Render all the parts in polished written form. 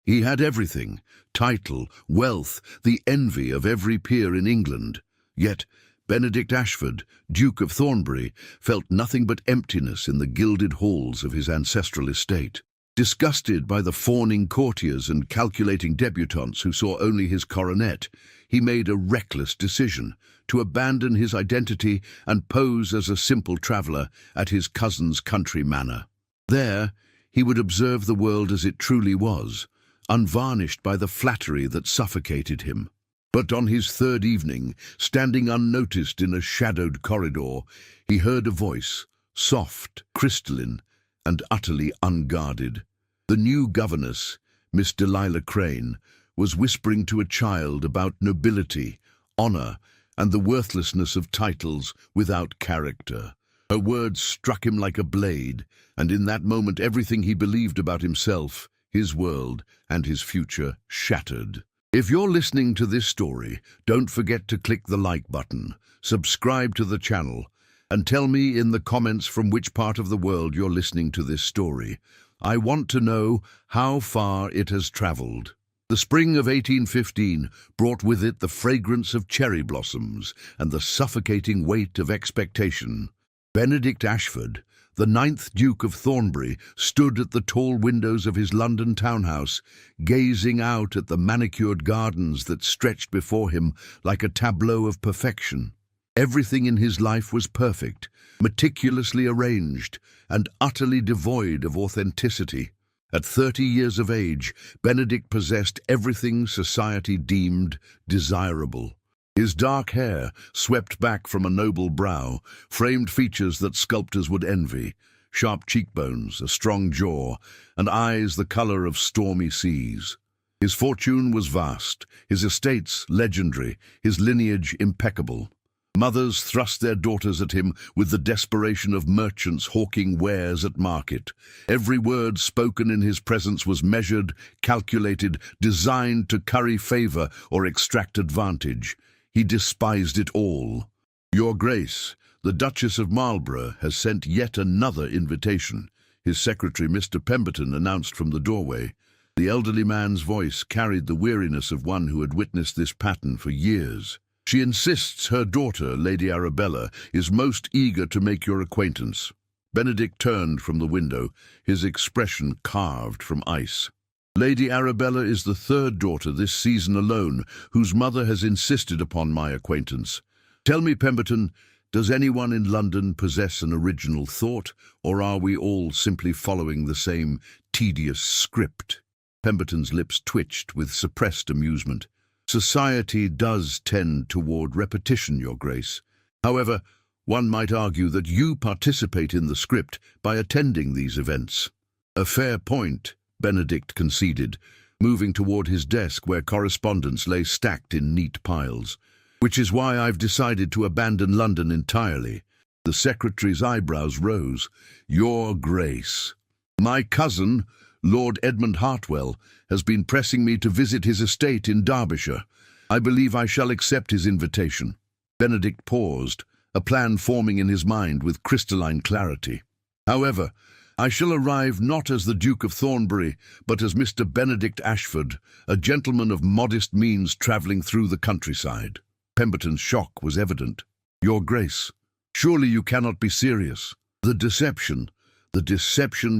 He had everything: title, wealth, the envy of every peer in England. Yet Benedict Ashford, Duke of Thornbury, felt nothing but emptiness in the gilded halls of his ancestral estate. Disgusted by the fawning courtiers and calculating debutantes who saw only his coronet, he made a reckless decision to abandon his identity and pose as a simple traveller at his cousin's country manor. There, he would observe the world as it truly was, unvarnished by the flattery that suffocated him. But on his third evening, standing unnoticed in a shadowed corridor, he heard a voice, soft, crystalline, and utterly unguarded. The new governess, Miss Delilah Crane, was whispering to a child about nobility, honour, and the worthlessness of titles without character. Her words struck him like a blade, and in that moment everything he believed about himself, his world, and his future shattered. If you're listening to this story, don't forget to click the like button, subscribe to the channel, and tell me in the comments from which part of the world you're listening to this story. I want to know how far it has travelled. The spring of 1815 brought with it the fragrance of cherry blossoms and the suffocating weight of expectation. Benedict Ashford, the 9th Duke of Thornbury, stood at the tall windows of his London townhouse, gazing out at the manicured gardens that stretched before him like a tableau of perfection. Everything in his life was perfect, meticulously arranged, and utterly devoid of authenticity. At 30 years of age, Benedict possessed everything society deemed desirable. His dark hair, swept back from a noble brow, framed features that sculptors would envy: sharp cheekbones, a strong jaw, and eyes the colour of stormy seas. His fortune was vast, his estates legendary, his lineage impeccable. Mothers thrust their daughters at him with the desperation of merchants hawking wares at market. Every word spoken in his presence was measured, calculated, designed to curry favour or extract advantage. He despised it all. "Your Grace, the Duchess of Marlborough has sent yet another invitation," his secretary, Mr. Pemberton, announced from the doorway. The elderly man's voice carried the weariness of one who had witnessed this pattern for years. "She insists her daughter, Lady Arabella, is most eager to make your acquaintance." Benedict turned from the window, his expression carved from ice. "Lady Arabella is the third daughter this season alone whose mother has insisted upon my acquaintance. Tell me, Pemberton, does anyone in London possess an original thought, or are we all simply following the same tedious script?" Pemberton's lips twitched with suppressed amusement. "Society does tend toward repetition, Your Grace. However, one might argue that you participate in the script by attending these events." "A fair point," Benedict conceded, moving toward his desk where correspondence lay stacked in neat piles. "Which is why I've decided to abandon London entirely." The secretary's eyebrows rose. "Your Grace, my cousin, Lord Edmund Hartwell, has been pressing me to visit his estate in Derbyshire. I believe I shall accept his invitation." Benedict paused, a plan forming in his mind with crystalline clarity. "However, I shall arrive not as the Duke of Thornbury, but as Mr. Benedict Ashford, a gentleman of modest means travelling through the countryside." Pemberton's shock was evident. "Your Grace, surely you cannot be serious. The deception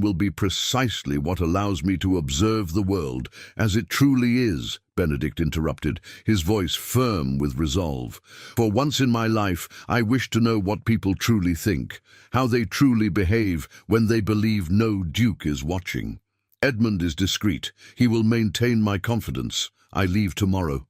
will be precisely what allows me to observe the world as it truly is," Benedict interrupted, his voice firm with resolve. "For once in my life, I wish to know what people truly think, how they truly behave when they believe no duke is watching. Edmund is discreet. He will maintain my confidence. I leave tomorrow."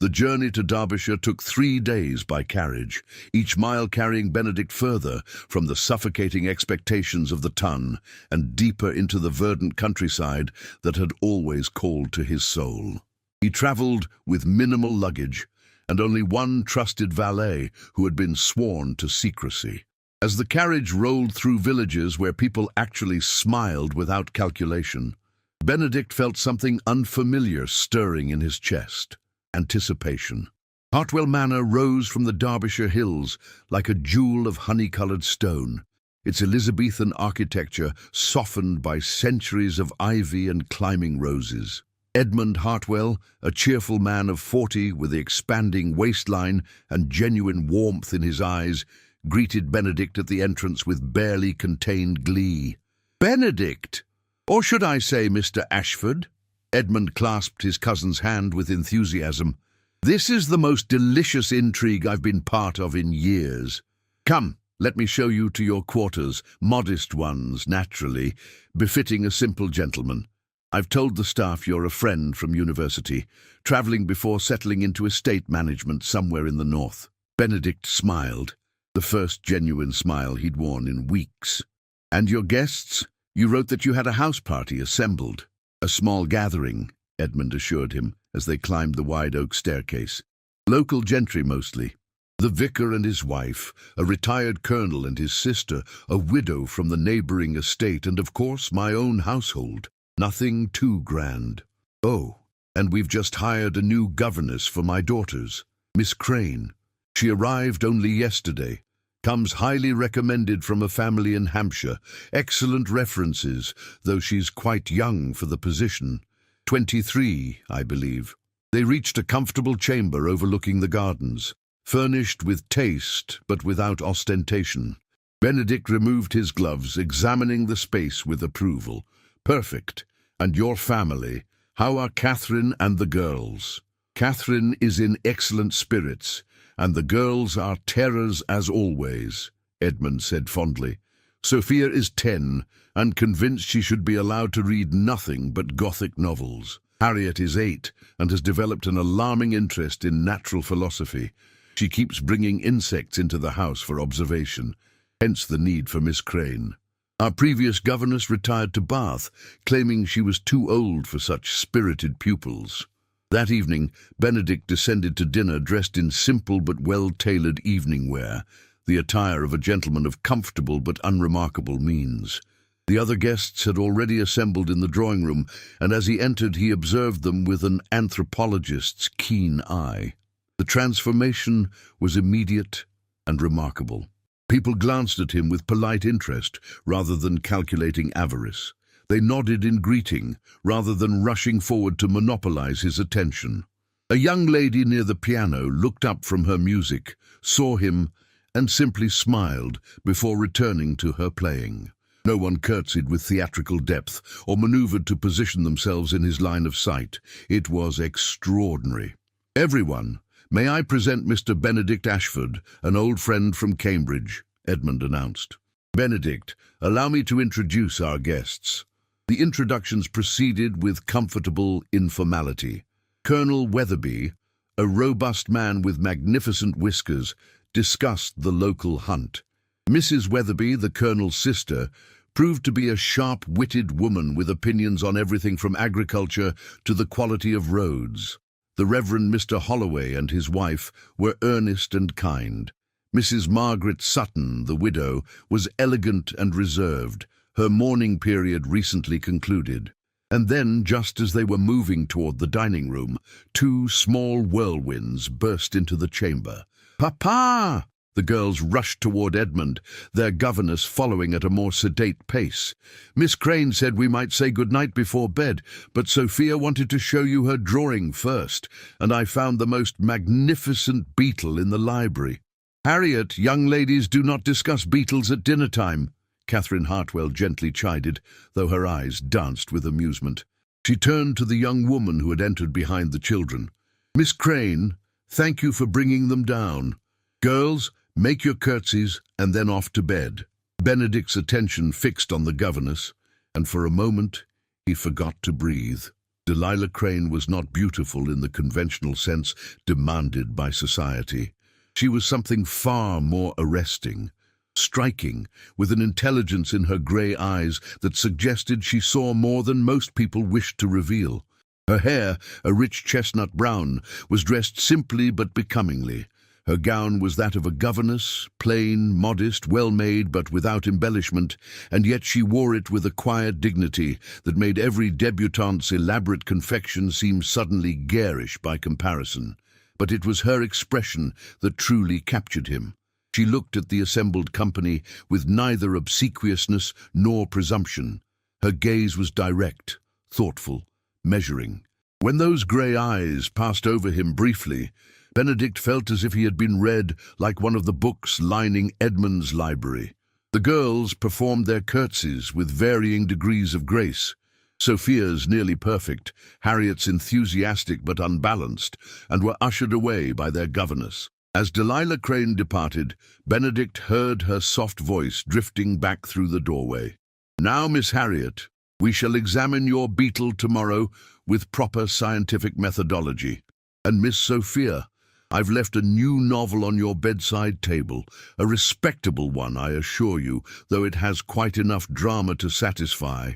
The journey to Derbyshire took 3 days by carriage, each mile carrying Benedict further from the suffocating expectations of the ton and deeper into the verdant countryside that had always called to his soul. He travelled with minimal luggage and only one trusted valet who had been sworn to secrecy. As the carriage rolled through villages where people actually smiled without calculation, Benedict felt something unfamiliar stirring in his chest. Anticipation. Hartwell Manor rose from the Derbyshire hills like a jewel of honey-coloured stone. its Elizabethan architecture softened by centuries of ivy and climbing roses. Edmund Hartwell, a cheerful man of 40 with the expanding waistline and genuine warmth in his eyes, greeted Benedict at the entrance with barely contained glee. "Benedict! Or should I say Mr. Ashford?" Edmund clasped his cousin's hand with enthusiasm. "This is the most delicious intrigue I've been part of in years. Come, let me show you to your quarters, modest ones, naturally, befitting a simple gentleman. I've told the staff you're a friend from university, travelling before settling into estate management somewhere in the north." Benedict smiled, the first genuine smile he'd worn in weeks. "And your guests? You wrote that you had a house party assembled." "A small gathering," Edmund assured him as they climbed the wide oak staircase. "Local gentry mostly. The vicar and his wife, a retired colonel and his sister, a widow from the neighbouring estate, and of course my own household. Nothing too grand. Oh, and we've just hired a new governess for my daughters, Miss Crane. She arrived only yesterday. Comes highly recommended from a family in Hampshire. Excellent references, though she's quite young for the position. 23, I believe." They reached a comfortable chamber overlooking the gardens, furnished with taste but without ostentation. Benedict removed his gloves, examining the space with approval. "Perfect. And your family? How are Catherine and the girls?" "Catherine is in excellent spirits, and the girls are terrors as always," Edmund said fondly. "Sophia is 10, and convinced she should be allowed to read nothing but Gothic novels. Harriet is 8, and has developed an alarming interest in natural philosophy. She keeps bringing insects into the house for observation, hence the need for Miss Crane. Our previous governess retired to Bath, claiming she was too old for such spirited pupils." That evening, Benedict descended to dinner dressed in simple but well-tailored evening wear, the attire of a gentleman of comfortable but unremarkable means. The other guests had already assembled in the drawing-room, and as he entered he observed them with an anthropologist's keen eye. The transformation was immediate and remarkable. People glanced at him with polite interest rather than calculating avarice. They nodded in greeting rather than rushing forward to monopolize his attention. A young lady near the piano looked up from her music, saw him, and simply smiled before returning to her playing. No one curtsied with theatrical depth or maneuvered to position themselves in his line of sight. It was extraordinary. "Everyone, may I present Mr. Benedict Ashford, an old friend from Cambridge," Edmund announced. "Benedict, allow me to introduce our guests." The introductions proceeded with comfortable informality. Colonel Weatherby, a robust man with magnificent whiskers, discussed the local hunt. Mrs. Weatherby, the colonel's sister, proved to be a sharp-witted woman with opinions on everything from agriculture to the quality of roads. The Reverend Mr. Holloway and his wife were earnest and kind. Mrs. Margaret Sutton, the widow, was elegant and reserved, her mourning period recently concluded. And then, just as they were moving toward the dining room, 2 small whirlwinds burst into the chamber. "Papa!" The girls rushed toward Edmund, their governess following at a more sedate pace. "Miss Crane said we might say good night before bed, but Sophia wanted to show you her drawing first, and I found the most magnificent beetle in the library." "Harriet, young ladies do not discuss beetles at dinner time," Catherine Hartwell gently chided, though her eyes danced with amusement. She turned to the young woman who had entered behind the children. "Miss Crane, thank you for bringing them down. Girls, make your curtsies and then off to bed." Benedict's attention fixed on the governess, and for a moment he forgot to breathe. Delilah Crane was not beautiful in the conventional sense demanded by society. She was something far more arresting, striking, with an intelligence in her grey eyes that suggested she saw more than most people wished to reveal. Her hair, a rich chestnut brown, was dressed simply but becomingly. Her gown was that of a governess, plain, modest, well-made, but without embellishment, and yet she wore it with a quiet dignity that made every debutante's elaborate confection seem suddenly garish by comparison. But it was her expression that truly captured him. She looked at the assembled company with neither obsequiousness nor presumption. Her gaze was direct, thoughtful, measuring. When those grey eyes passed over him briefly, Benedict felt as if he had been read like one of the books lining Edmund's library. The girls performed their curtsies with varying degrees of grace. Sophia's nearly perfect, Harriet's enthusiastic but unbalanced, and were ushered away by their governess. As Delilah Crane departed, Benedict heard her soft voice drifting back through the doorway. "Now, Miss Harriet, we shall examine your beetle tomorrow with proper scientific methodology. And Miss Sophia, I've left a new novel on your bedside table, a respectable one, I assure you, though it has quite enough drama to satisfy."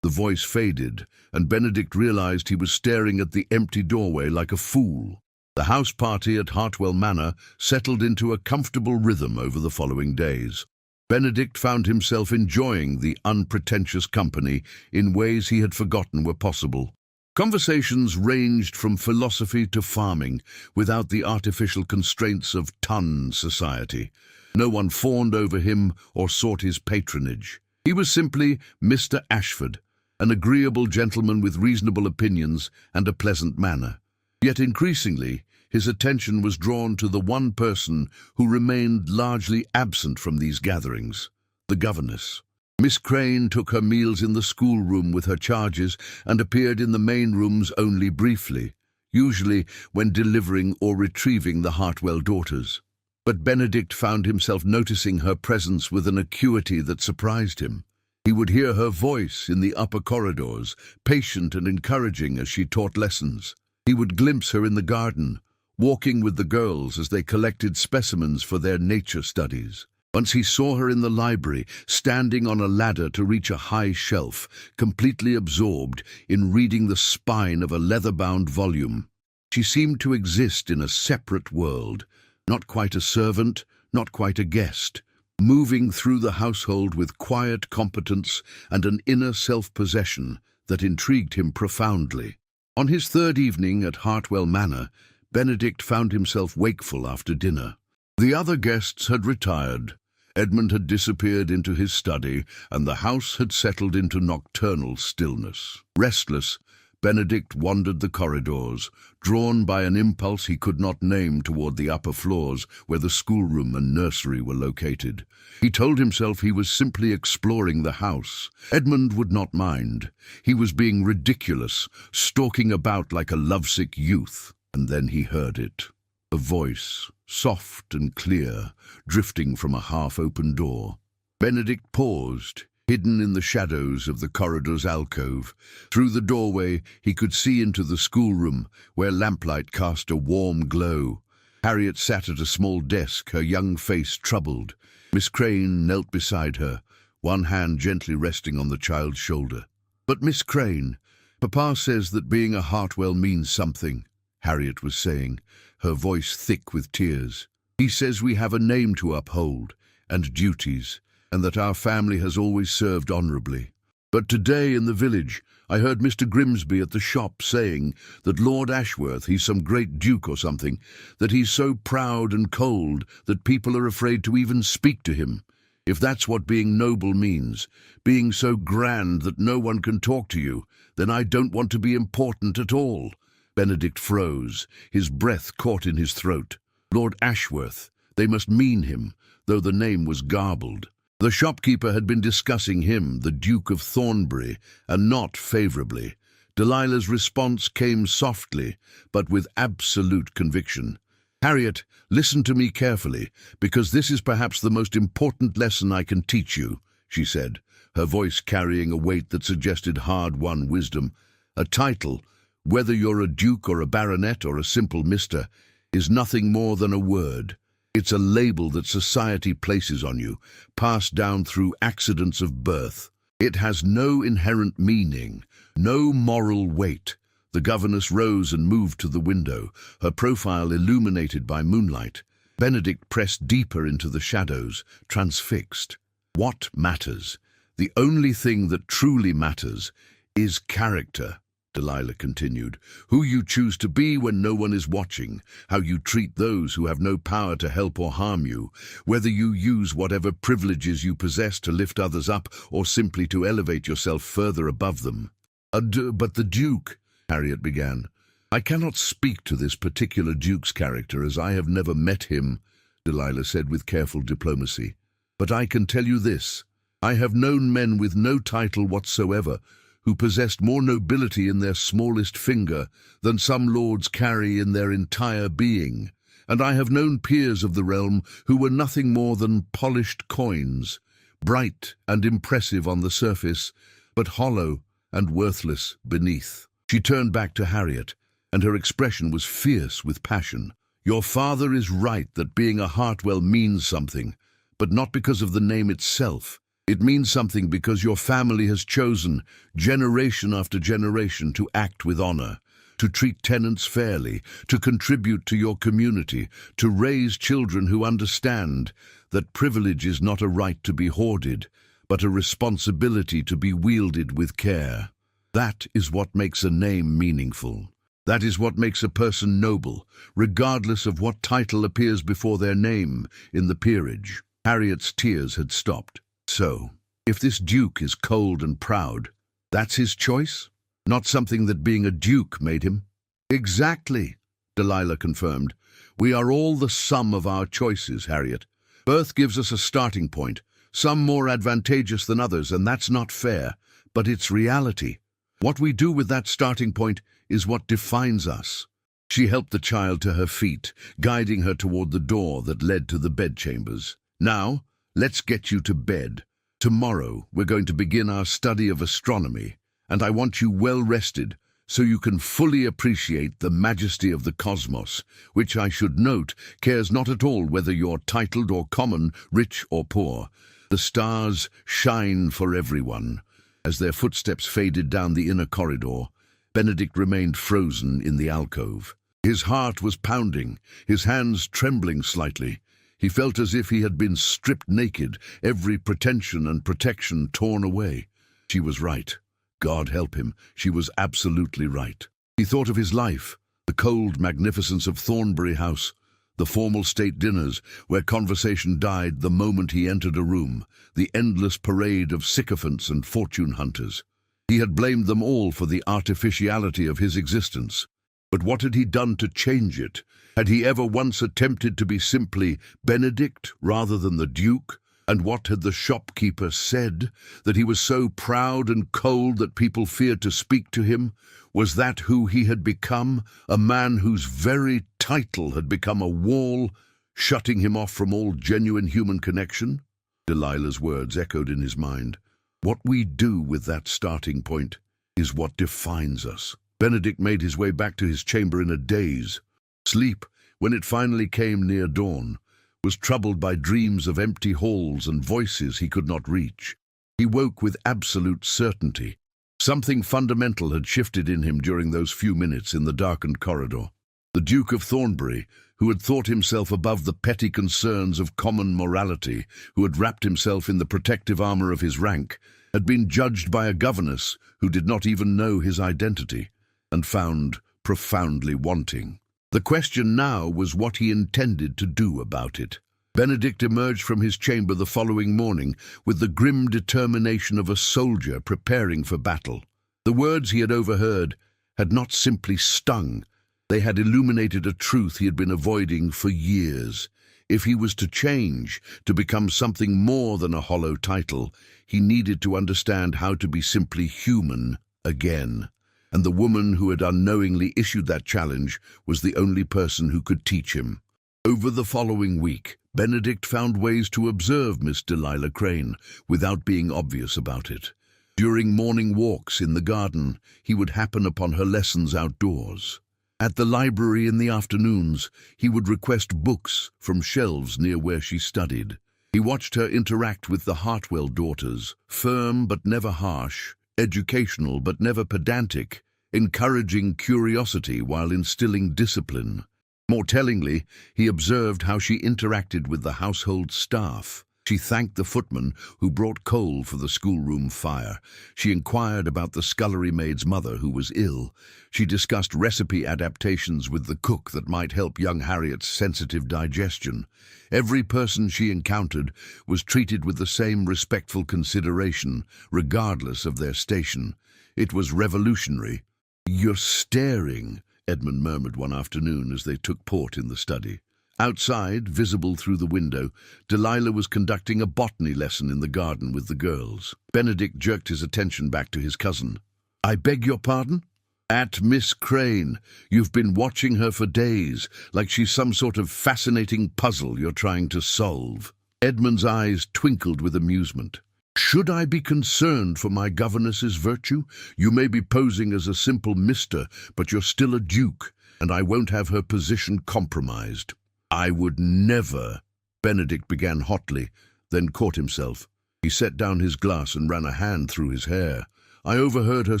The voice faded, and Benedict realized he was staring at the empty doorway like a fool. The house party at Hartwell Manor settled into a comfortable rhythm over the following days. Benedict found himself enjoying the unpretentious company in ways he had forgotten were possible. Conversations ranged from philosophy to farming, without the artificial constraints of ton society. No one fawned over him or sought his patronage. He was simply Mr. Ashford, an agreeable gentleman with reasonable opinions and a pleasant manner. Yet increasingly, his attention was drawn to the one person who remained largely absent from these gatherings, the governess. Miss Crane took her meals in the schoolroom with her charges and appeared in the main rooms only briefly, usually when delivering or retrieving the Hartwell daughters. But Benedict found himself noticing her presence with an acuity that surprised him. He would hear her voice in the upper corridors, patient and encouraging as she taught lessons. He would glimpse her in the garden, walking with the girls as they collected specimens for their nature studies. Once he saw her in the library, standing on a ladder to reach a high shelf, completely absorbed in reading the spine of a leather-bound volume. She seemed to exist in a separate world, not quite a servant, not quite a guest, moving through the household with quiet competence and an inner self-possession that intrigued him profoundly. On his third evening at Hartwell Manor, Benedict found himself wakeful after dinner. The other guests had retired. Edmund had disappeared into his study, and the house had settled into nocturnal stillness. Restless, Benedict wandered the corridors, drawn by an impulse he could not name toward the upper floors where the schoolroom and nursery were located. He told himself he was simply exploring the house. Edmund would not mind. He was being ridiculous, stalking about like a lovesick youth. And then he heard it. A voice, soft and clear, drifting from a half-open door. Benedict paused, hidden in the shadows of the corridor's alcove. Through the doorway he could see into the schoolroom, where lamplight cast a warm glow. Harriet sat at a small desk, her young face troubled. Miss Crane knelt beside her, one hand gently resting on the child's shoulder. "But Miss Crane, Papa says that being a Hartwell means something," Harriet was saying, her voice thick with tears. "He says we have a name to uphold, and duties, and that our family has always served honourably. But today in the village, I heard Mr. Grimsby at the shop saying that Lord Ashworth, he's some great duke or something, that he's so proud and cold that people are afraid to even speak to him. If that's what being noble means, being so grand that no one can talk to you, then I don't want to be important at all." Benedict froze, his breath caught in his throat. Lord Ashworth, they must mean him, though the name was garbled. The shopkeeper had been discussing him, the Duke of Thornbury, and not favourably. Delilah's response came softly, but with absolute conviction. "Harriet, listen to me carefully, because this is perhaps the most important lesson I can teach you," she said, her voice carrying a weight that suggested hard-won wisdom. "A title, whether you're a duke or a baronet or a simple mister, is nothing more than a word. It's a label that society places on you, passed down through accidents of birth. It has no inherent meaning, no moral weight." The governess rose and moved to the window, her profile illuminated by moonlight. Benedict pressed deeper into the shadows, transfixed. What matters? The only thing that truly matters is character. Delilah continued. Who you choose to be when no one is watching, how you treat those who have no power to help or harm you, whether you use whatever privileges you possess to lift others up or simply to elevate yourself further above them. But the Duke, Harriet began. I cannot speak to this particular Duke's character as I have never met him, Delilah said with careful diplomacy. But I can tell you this. I have known men with no title whatsoever who possessed more nobility in their smallest finger than some lords carry in their entire being, and I have known peers of the realm who were nothing more than polished coins, bright and impressive on the surface, but hollow and worthless beneath. She turned back to Harriet, and her expression was fierce with passion. Your father is right that being a Hartwell means something, but not because of the name itself. It means something because your family has chosen, generation after generation, to act with honor, to treat tenants fairly, to contribute to your community, to raise children who understand that privilege is not a right to be hoarded, but a responsibility to be wielded with care. That is what makes a name meaningful. That is what makes a person noble, regardless of what title appears before their name in the peerage. Harriet's tears had stopped. So, if this Duke is cold and proud, that's his choice? Not something that being a Duke made him? Exactly, Delilah confirmed. We are all the sum of our choices, Harriet. Birth gives us a starting point, some more advantageous than others, and that's not fair, but it's reality. What we do with that starting point is what defines us. She helped the child to her feet, guiding her toward the door that led to the bedchambers. Now, let's get you to bed. Tomorrow, we're going to begin our study of astronomy, and I want you well rested so you can fully appreciate the majesty of the cosmos, which I should note cares not at all whether you're titled or common, rich or poor. The stars shine for everyone. As their footsteps faded down the inner corridor, Benedict remained frozen in the alcove. His heart was pounding, his hands trembling slightly. He felt as if he had been stripped naked, every pretension and protection torn away. She was right. God help him, she was absolutely right. He thought of his life, the cold magnificence of Thornbury House, the formal state dinners where conversation died the moment he entered a room, the endless parade of sycophants and fortune hunters. He had blamed them all for the artificiality of his existence. But what had he done to change it? Had he ever once attempted to be simply Benedict rather than the Duke? And what had the shopkeeper said? That he was so proud and cold that people feared to speak to him? Was that who he had become? A man whose very title had become a wall, shutting him off from all genuine human connection? Delilah's words echoed in his mind. What we do with that starting point is what defines us. Benedict made his way back to his chamber in a daze. Sleep, when it finally came near dawn, was troubled by dreams of empty halls and voices he could not reach. He woke with absolute certainty. Something fundamental had shifted in him during those few minutes in the darkened corridor. The Duke of Thornbury, who had thought himself above the petty concerns of common morality, who had wrapped himself in the protective armor of his rank, had been judged by a governess who did not even know his identity, and found profoundly wanting. The question now was what he intended to do about it. Benedict emerged from his chamber the following morning with the grim determination of a soldier preparing for battle. The words he had overheard had not simply stung, they had illuminated a truth he had been avoiding for years. If he was to change, to become something more than a hollow title, he needed to understand how to be simply human again. And the woman who had unknowingly issued that challenge was the only person who could teach him. Over the following week, Benedict found ways to observe Miss Delilah Crane without being obvious about it. During morning walks in the garden, he would happen upon her lessons outdoors. At the library in the afternoons, he would request books from shelves near where she studied. He watched her interact with the Hartwell daughters, firm but never harsh, educational but never pedantic, encouraging curiosity while instilling discipline. More tellingly, he observed how she interacted with the household staff. She thanked the footman who brought coal for the schoolroom fire. She inquired about the scullery maid's mother who was ill. She discussed recipe adaptations with the cook that might help young Harriet's sensitive digestion. Every person she encountered was treated with the same respectful consideration, regardless of their station. It was revolutionary. "You're staring," Edmund murmured one afternoon as they took port in the study. Outside, visible through the window, Delilah was conducting a botany lesson in the garden with the girls. Benedict jerked his attention back to his cousin. "I beg your pardon?" "At Miss Crane. You've been watching her for days, like she's some sort of fascinating puzzle you're trying to solve." Edmund's eyes twinkled with amusement. "Should I be concerned for my governess's virtue? You may be posing as a simple mister, but you're still a duke, and I won't have her position compromised." "I would never," Benedict began hotly, then caught himself. He set down his glass and ran a hand through his hair. "I overheard her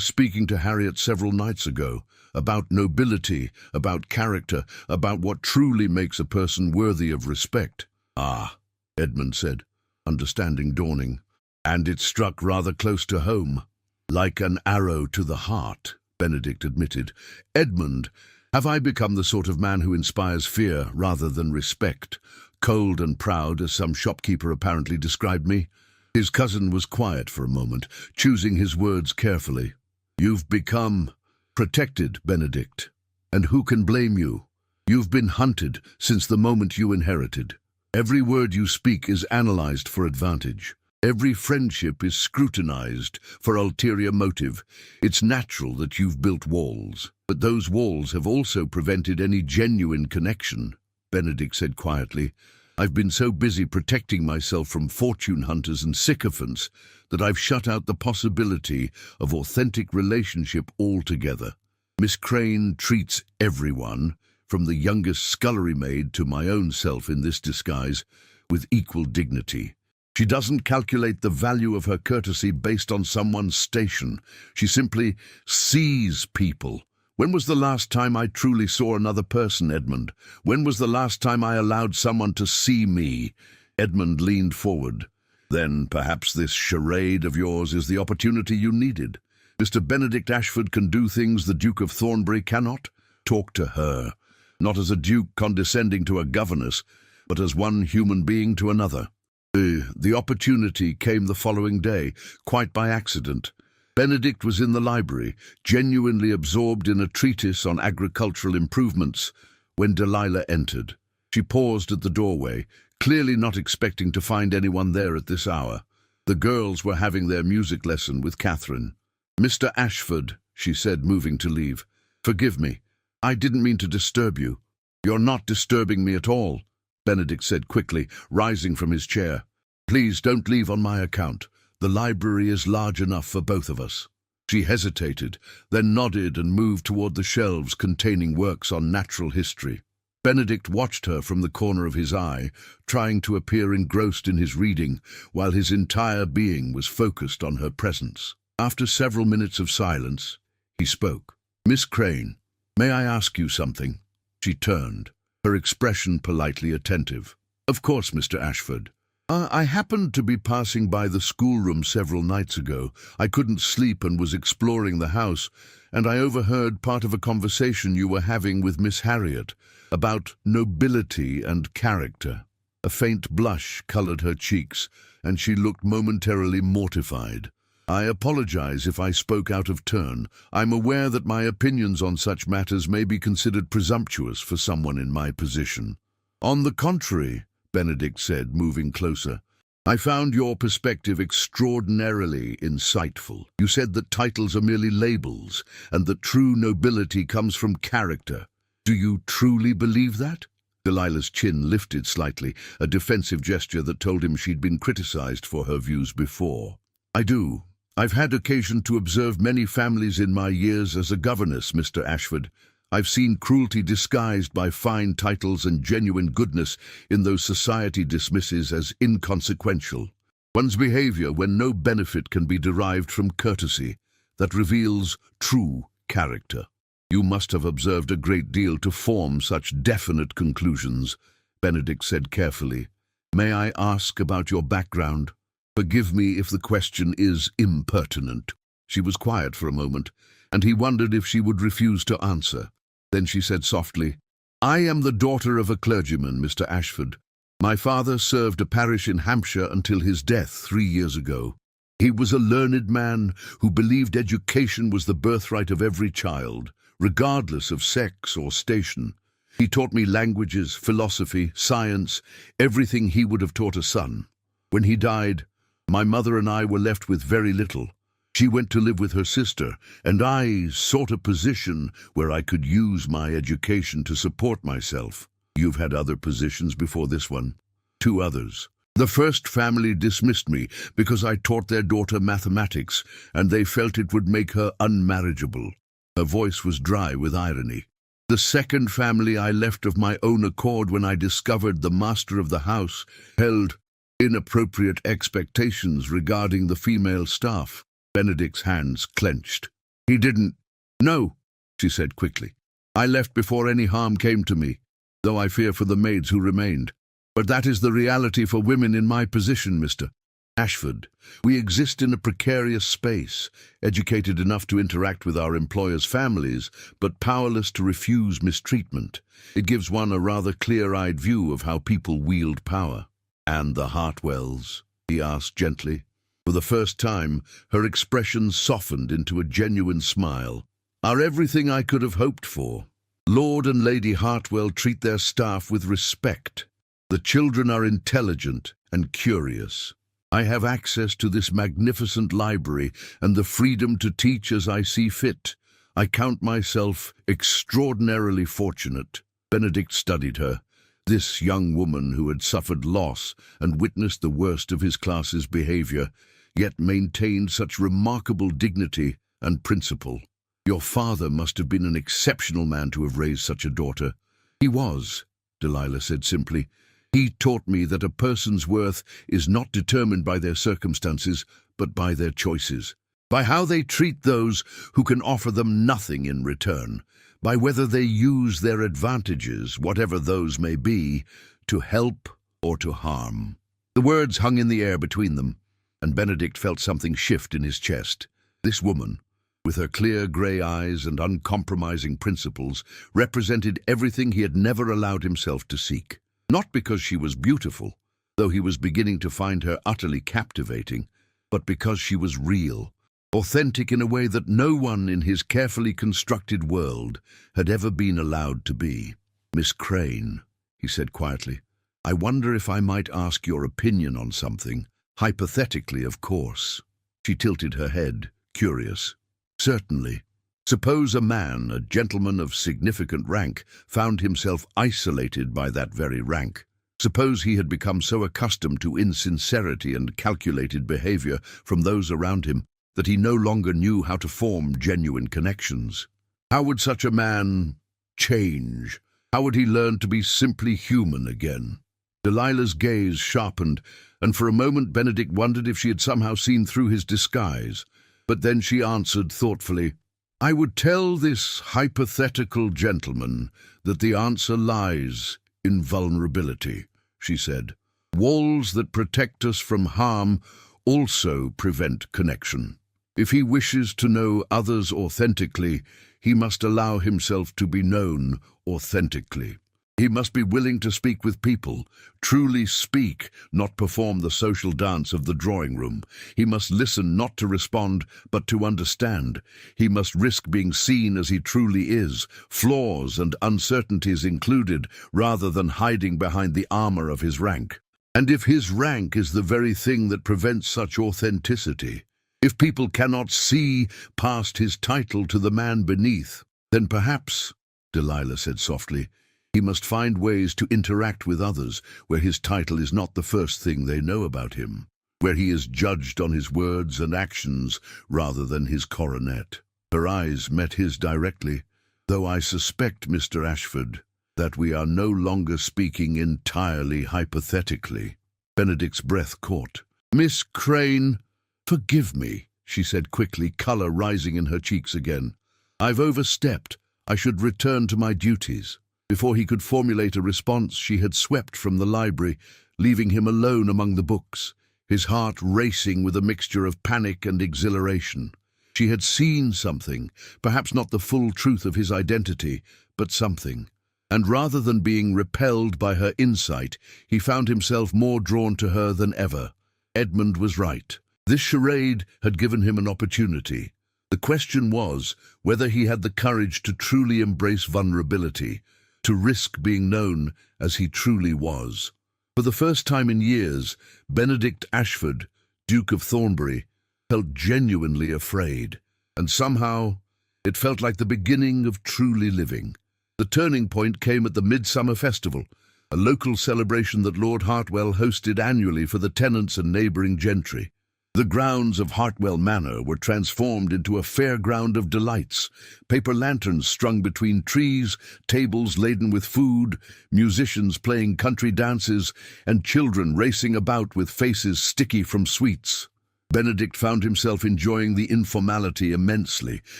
speaking to Harriet several nights ago, about nobility, about character, about what truly makes a person worthy of respect." "Ah," Edmund said, understanding dawning. "And it struck rather close to home." "Like an arrow to the heart," Benedict admitted. "Edmund, have I become the sort of man who inspires fear rather than respect? Cold and proud, as some shopkeeper apparently described me?" His cousin was quiet for a moment, choosing his words carefully. "You've become protected, Benedict. And who can blame you? You've been hunted since the moment you inherited. Every word you speak is analyzed for advantage. Every friendship is scrutinized for ulterior motive. It's natural that you've built walls, but those walls have also prevented any genuine connection," Benedict said quietly. "I've been so busy protecting myself from fortune hunters and sycophants that I've shut out the possibility of authentic relationship altogether. Miss Crane treats everyone, from the youngest scullery maid to my own self in this disguise, with equal dignity. She doesn't calculate the value of her courtesy based on someone's station. She simply sees people. When was the last time I truly saw another person, Edmund? When was the last time I allowed someone to see me?" Edmund leaned forward. "Then perhaps this charade of yours is the opportunity you needed. Mr. Benedict Ashford can do things the Duke of Thornbury cannot. Talk to her, not as a duke condescending to a governess, but as one human being to another." The opportunity came the following day, quite by accident. Benedict was in the library, genuinely absorbed in a treatise on agricultural improvements, when Delilah entered. She paused at the doorway, clearly not expecting to find anyone there at this hour. The girls were having their music lesson with Catherine. "Mr. Ashford," she said, moving to leave. "Forgive me. I didn't mean to disturb you." "You're not disturbing me at all," Benedict said quickly, rising from his chair. "Please don't leave on my account. The library is large enough for both of us." She hesitated, then nodded and moved toward the shelves containing works on natural history. Benedict watched her from the corner of his eye, trying to appear engrossed in his reading, while his entire being was focused on her presence. After several minutes of silence, he spoke. "Miss Crane, may I ask you something?" She turned, her expression politely attentive. "Of course, Mr. Ashford. I happened to be passing by the schoolroom several nights ago. I couldn't sleep and was exploring the house, and I overheard part of a conversation you were having with Miss Harriet about nobility and character." A faint blush colored her cheeks, and she looked momentarily mortified. "I apologize if I spoke out of turn. I'm aware that my opinions on such matters may be considered presumptuous for someone in my position." "On the contrary," Benedict said, moving closer, "I found your perspective extraordinarily insightful. You said that titles are merely labels, and that true nobility comes from character. Do you truly believe that?" Delilah's chin lifted slightly, a defensive gesture that told him she'd been criticized for her views before. "I do. I've had occasion to observe many families in my years as a governess, Mr. Ashford. I've seen cruelty disguised by fine titles and genuine goodness in those society dismisses as inconsequential. One's behavior when no benefit can be derived from courtesy, that reveals true character." "You must have observed a great deal to form such definite conclusions," Benedict said carefully. May I ask about your background? Forgive me if the question is impertinent." She was quiet for a moment, and he wondered if she would refuse to answer. Then she said softly, "I am the daughter of a clergyman, Mr. Ashford. My father served a parish in Hampshire until his death 3 years ago. He was a learned man who believed education was the birthright of every child, regardless of sex or station. He taught me languages, philosophy, science, everything he would have taught a son. When he died, my mother and I were left with very little. She went to live with her sister, and I sought a position where I could use my education to support myself. You've had other positions before this one." "2 others. The first family dismissed me because I taught their daughter mathematics, and they felt it would make her unmarriageable." Her voice was dry with irony. "The second family I left of my own accord when I discovered the master of the house held inappropriate expectations regarding the female staff." Benedict's hands clenched. "He didn't—" "No," she said quickly. "I left before any harm came to me, though I fear for the maids who remained. But that is the reality for women in my position, Mr. Ashford. We exist in a precarious space, educated enough to interact with our employers' families, but powerless to refuse mistreatment. It gives one a rather clear-eyed view of how people wield power." "And the Hartwells?" he asked gently. For the first time, her expression softened into a genuine smile. "Are everything I could have hoped for. Lord and Lady Hartwell treat their staff with respect. The children are intelligent and curious. I have access to this magnificent library and the freedom to teach as I see fit. I count myself extraordinarily fortunate." Benedict studied her, this young woman who had suffered loss and witnessed the worst of his class's behavior, yet maintained such remarkable dignity and principle. "Your father must have been an exceptional man to have raised such a daughter." "He was," Delilah said simply. "He taught me that a person's worth is not determined by their circumstances, but by their choices, by how they treat those who can offer them nothing in return, by whether they use their advantages, whatever those may be, to help or to harm." The words hung in the air between them, and Benedict felt something shift in his chest. This woman, with her clear grey eyes and uncompromising principles, represented everything he had never allowed himself to seek. Not because she was beautiful, though he was beginning to find her utterly captivating, but because she was real, authentic in a way that no one in his carefully constructed world had ever been allowed to be. "Miss Crane," he said quietly, "I wonder if I might ask your opinion on something. Hypothetically, of course." She tilted her head, curious. "Certainly. Suppose a man, a gentleman of significant rank, found himself isolated by that very rank. Suppose he had become so accustomed to insincerity and calculated behavior from those around him that he no longer knew how to form genuine connections. How would such a man change? How would he learn to be simply human again?" Delilah's gaze sharpened, and for a moment Benedict wondered if she had somehow seen through his disguise. But then she answered thoughtfully, "I would tell this hypothetical gentleman that the answer lies in vulnerability," she said. "Walls that protect us from harm also prevent connection. If he wishes to know others authentically, he must allow himself to be known authentically. He must be willing to speak with people, truly speak, not perform the social dance of the drawing room. He must listen not to respond, but to understand. He must risk being seen as he truly is, flaws and uncertainties included, rather than hiding behind the armor of his rank. And if his rank is the very thing that prevents such authenticity, if people cannot see past his title to the man beneath, then perhaps," Delilah said softly, "he must find ways to interact with others where his title is not the first thing they know about him, where he is judged on his words and actions rather than his coronet." Her eyes met his directly. "Though I suspect, Mr. Ashford, that we are no longer speaking entirely hypothetically." Benedict's breath caught. "Miss Crane, forgive me," she said quickly, colour rising in her cheeks again. "I've overstepped. I should return to my duties." Before he could formulate a response, she had swept from the library, leaving him alone among the books, his heart racing with a mixture of panic and exhilaration. She had seen something, perhaps not the full truth of his identity, but something. And rather than being repelled by her insight, he found himself more drawn to her than ever. Edmund was right. This charade had given him an opportunity. The question was whether he had the courage to truly embrace vulnerability, to risk being known as he truly was. For the first time in years, Benedict Ashford, Duke of Thornbury, felt genuinely afraid, and somehow it felt like the beginning of truly living. The turning point came at the Midsummer Festival, a local celebration that Lord Hartwell hosted annually for the tenants and neighbouring gentry. The grounds of Hartwell Manor were transformed into a fairground of delights, paper lanterns strung between trees, tables laden with food, musicians playing country dances, and children racing about with faces sticky from sweets. Benedict found himself enjoying the informality immensely.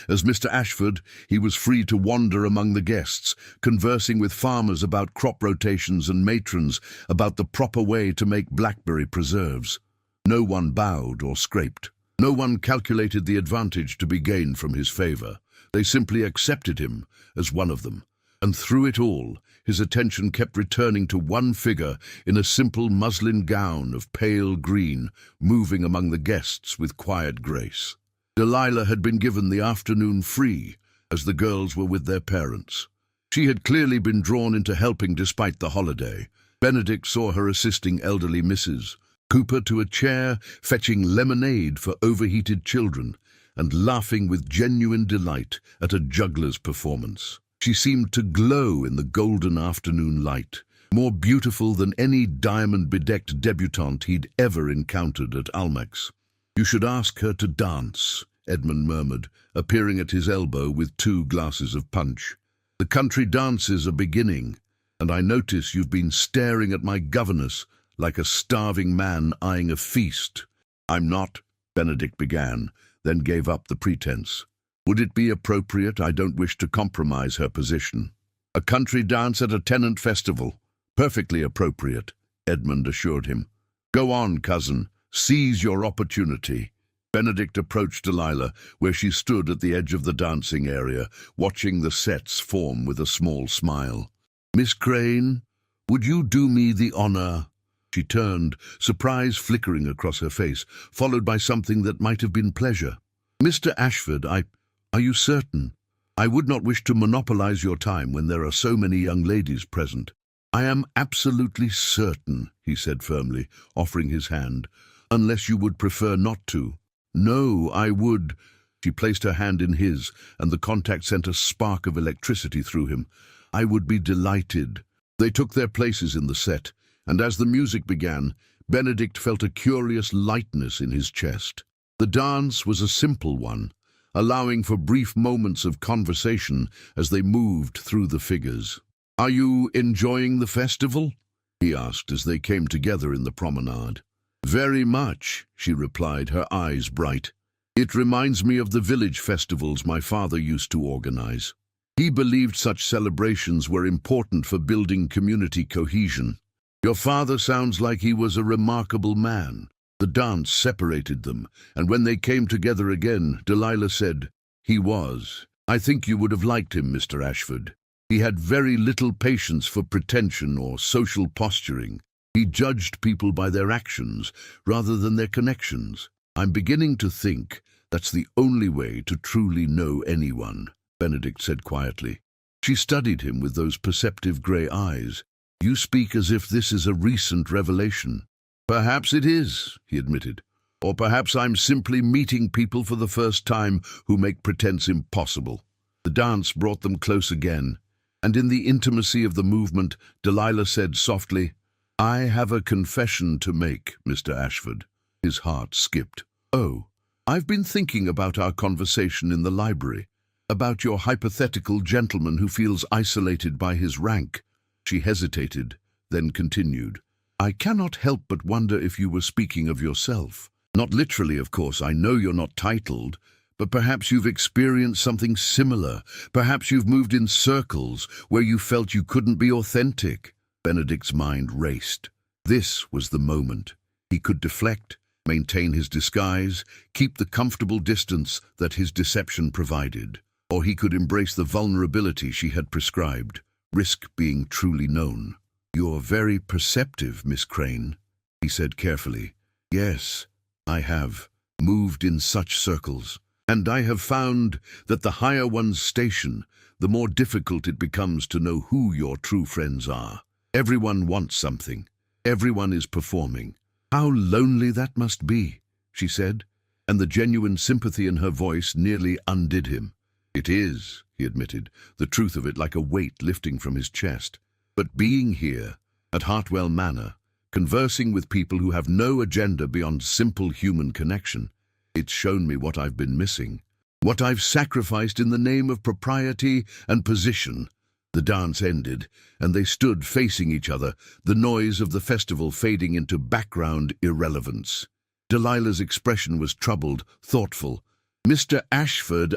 As Mr. Ashford, he was free to wander among the guests, conversing with farmers about crop rotations and matrons about the proper way to make blackberry preserves. No one bowed or scraped. No one calculated the advantage to be gained from his favour. They simply accepted him as one of them. And through it all, his attention kept returning to one figure in a simple muslin gown of pale green, moving among the guests with quiet grace. Delilah had been given the afternoon free, as the girls were with their parents. She had clearly been drawn into helping despite the holiday. Benedict saw her assisting elderly Mrs. Cooper to a chair, fetching lemonade for overheated children, and laughing with genuine delight at a juggler's performance. She seemed to glow in the golden afternoon light, more beautiful than any diamond-bedecked debutante he'd ever encountered at Almack's. "You should ask her to dance," Edmund murmured, appearing at his elbow with 2 glasses of punch. "The country dances are beginning, and I notice you've been staring at my governess like a starving man eyeing a feast." "I'm not," Benedict began, then gave up the pretense. "Would it be appropriate? I don't wish to compromise her position." "A country dance at a tenant festival. Perfectly appropriate," Edmund assured him. "Go on, cousin. Seize your opportunity." Benedict approached Delilah, where she stood at the edge of the dancing area, watching the sets form with a small smile. "Miss Crane, would you do me the honour?" She turned, surprise flickering across her face, followed by something that might have been pleasure. "Mr. Ashford, are you certain? I would not wish to monopolize your time when there are so many young ladies present." "I am absolutely certain," he said firmly, offering his hand, "unless you would prefer not to." "No, I would." She placed her hand in his, and the contact sent a spark of electricity through him. "I would be delighted." They took their places in the set, and as the music began, Benedict felt a curious lightness in his chest. The dance was a simple one, allowing for brief moments of conversation as they moved through the figures. "Are you enjoying the festival?" he asked as they came together in the promenade. "Very much," she replied, her eyes bright. "It reminds me of the village festivals my father used to organize. He believed such celebrations were important for building community cohesion. Your father sounds like he was a remarkable man." The dance separated them, and when they came together again, Delilah said, "He was. I think you would have liked him, Mr. Ashford. He had very little patience for pretension or social posturing. He judged people by their actions rather than their connections. I'm beginning to think that's the only way to truly know anyone," Benedict said quietly. She studied him with those perceptive grey eyes. "You speak as if this is a recent revelation." "Perhaps it is," he admitted. "Or perhaps I'm simply meeting people for the first time who make pretense impossible." The dance brought them close again, and in the intimacy of the movement, Delilah said softly, "I have a confession to make, Mr. Ashford." His heart skipped. "Oh, I've been thinking about our conversation in the library, about your hypothetical gentleman who feels isolated by his rank." She hesitated, then continued, "I cannot help but wonder if you were speaking of yourself. Not literally, of course, I know you're not titled, but perhaps you've experienced something similar. Perhaps you've moved in circles where you felt you couldn't be authentic." Benedict's mind raced. This was the moment. He could deflect, maintain his disguise, keep the comfortable distance that his deception provided. Or he could embrace the vulnerability she had prescribed, risk being truly known. "You're very perceptive, Miss Crane," he said carefully. "Yes, I have moved in such circles. And I have found that the higher one's station, the more difficult it becomes to know who your true friends are. Everyone wants something. Everyone is performing. How lonely that must be," she said, and the genuine sympathy in her voice nearly undid him. "It is," he admitted, the truth of it like a weight lifting from his chest. "But being here, at Hartwell Manor, conversing with people who have no agenda beyond simple human connection, it's shown me what I've been missing, what I've sacrificed in the name of propriety and position." The dance ended, and they stood facing each other, the noise of the festival fading into background irrelevance. Delilah's expression was troubled, thoughtful. "Mr. Ashford,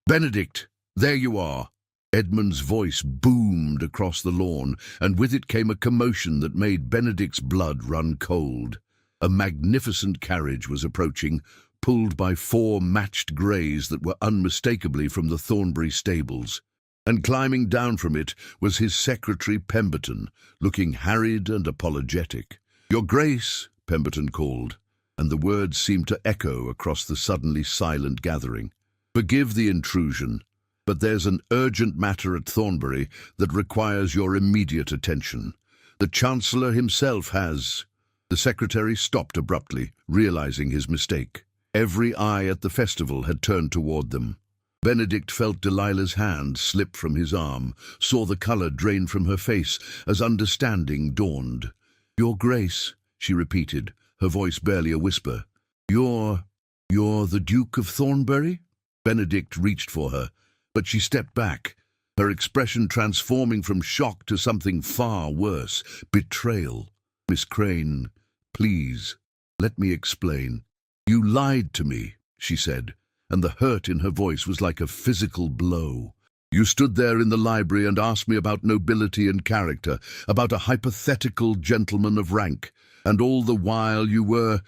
Benedict, there you are." Edmund's voice boomed across the lawn, and with it came a commotion that made Benedict's blood run cold. A magnificent carriage was approaching, pulled by 4 matched greys that were unmistakably from the Thornbury stables. And climbing down from it was his secretary Pemberton, looking harried and apologetic. "Your Grace," Pemberton called, and the words seemed to echo across the suddenly silent gathering. "Forgive the intrusion, but there's an urgent matter at Thornbury that requires your immediate attention. The Chancellor himself has—" The secretary stopped abruptly, realizing his mistake. Every eye at the festival had turned toward them. Benedict felt Delilah's hand slip from his arm, saw the color drain from her face as understanding dawned. "Your Grace," she repeated, her voice barely a whisper. You're the Duke of Thornbury?" Benedict reached for her, but she stepped back, her expression transforming from shock to something far worse, betrayal. "Miss Crane, please, let me explain. You lied to me," she said, and the hurt in her voice was like a physical blow. "You stood there in the library and asked me about nobility and character, about a hypothetical gentleman of rank, and all the while you were...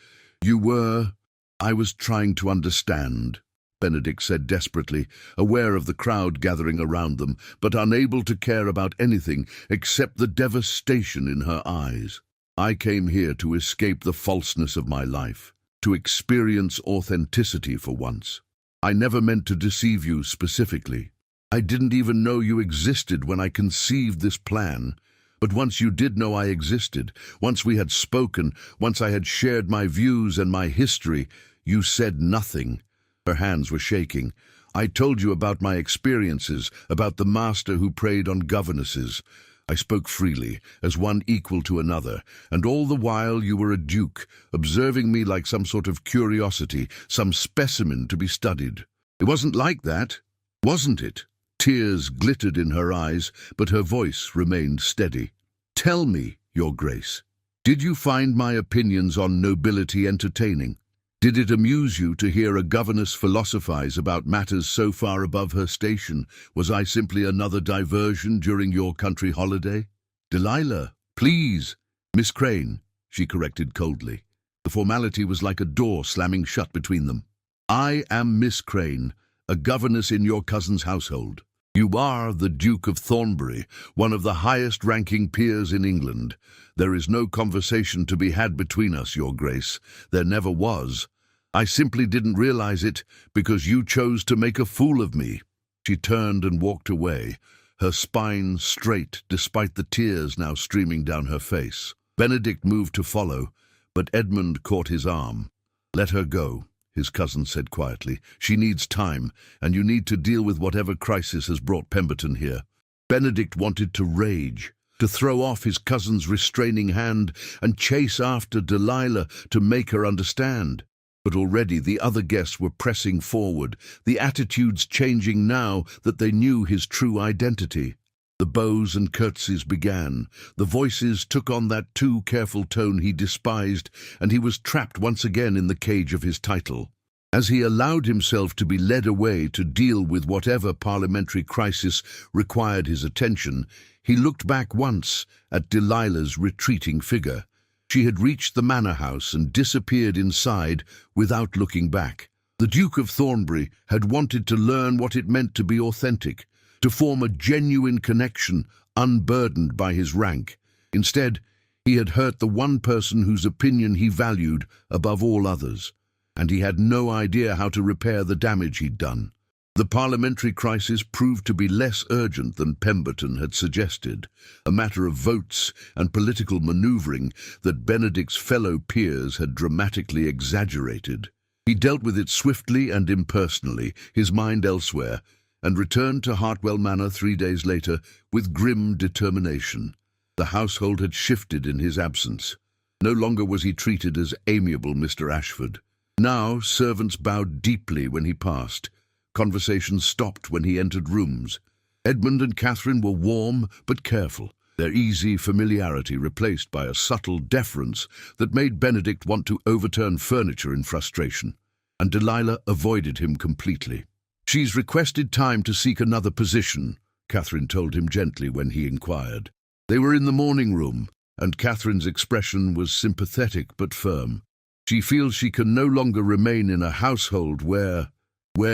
I was trying to understand," Benedict said desperately, aware of the crowd gathering around them, but unable to care about anything except the devastation in her eyes. "I came here to escape the falseness of my life, to experience authenticity for once. I never meant to deceive you specifically. I didn't even know you existed when I conceived this plan. But once you did know I existed, once we had spoken, once I had shared my views and my history, you said nothing." Her hands were shaking. "I told you about my experiences, about the master who preyed on governesses. I spoke freely, as one equal to another, and all the while you were a duke, observing me like some sort of curiosity, some specimen to be studied. It wasn't like that, wasn't it?" Tears glittered in her eyes, but her voice remained steady. "Tell me, Your Grace, did you find my opinions on nobility entertaining? Did it amuse you to hear a governess philosophize about matters so far above her station? Was I simply another diversion during your country holiday?" "Delilah, please." "Miss Crane," she corrected coldly. The formality was like a door slamming shut between them. "I am Miss Crane, a governess in your cousin's household. You are the Duke of Thornbury, one of the highest-ranking peers in England. There is no conversation to be had between us, Your Grace. There never was. I simply didn't realize it because you chose to make a fool of me." She turned and walked away, her spine straight despite the tears now streaming down her face. Benedict moved to follow, but Edmund caught his arm. "Let her go," his cousin said quietly. "She needs time, and you need to deal with whatever crisis has brought Pemberton here." Benedict wanted to rage, to throw off his cousin's restraining hand and chase after Delilah to make her understand. But already the other guests were pressing forward, the attitudes changing now that they knew his true identity. The bows and curtsies began. The voices took on that too careful tone he despised, and he was trapped once again in the cage of his title. As he allowed himself to be led away to deal with whatever parliamentary crisis required his attention, he looked back once at Delilah's retreating figure. She had reached the manor house and disappeared inside without looking back. The Duke of Thornbury had wanted to learn what it meant to be authentic, to form a genuine connection unburdened by his rank. Instead, he had hurt the one person whose opinion he valued above all others, and he had no idea how to repair the damage he'd done. The parliamentary crisis proved to be less urgent than Pemberton had suggested, a matter of votes and political manoeuvring that Benedict's fellow peers had dramatically exaggerated. He dealt with it swiftly and impersonally, his mind elsewhere, and returned to Hartwell Manor 3 days later with grim determination. The household had shifted in his absence. No longer was he treated as amiable Mr. Ashford. Now servants bowed deeply when he passed. Conversations stopped when he entered rooms. Edmund and Catherine were warm but careful, their easy familiarity replaced by a subtle deference that made Benedict want to overturn furniture in frustration. And Delilah avoided him completely. "She's requested time to seek another position," Catherine told him gently when he inquired. They were in the morning room, and Catherine's expression was sympathetic but firm. "She feels she can no longer remain in a household where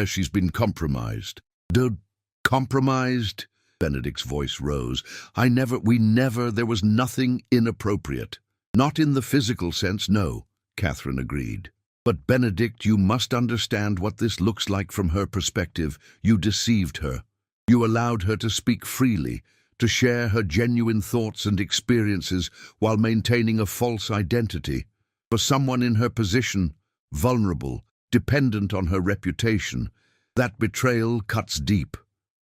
she's been compromised." Compromised? Benedict's voice rose. There was nothing inappropriate. Not in the physical sense, no, Catherine agreed. But Benedict, you must understand what this looks like from her perspective. You deceived her. You allowed her to speak freely, to share her genuine thoughts and experiences while maintaining a false identity. For someone in her position, vulnerable, dependent on her reputation, that betrayal cuts deep.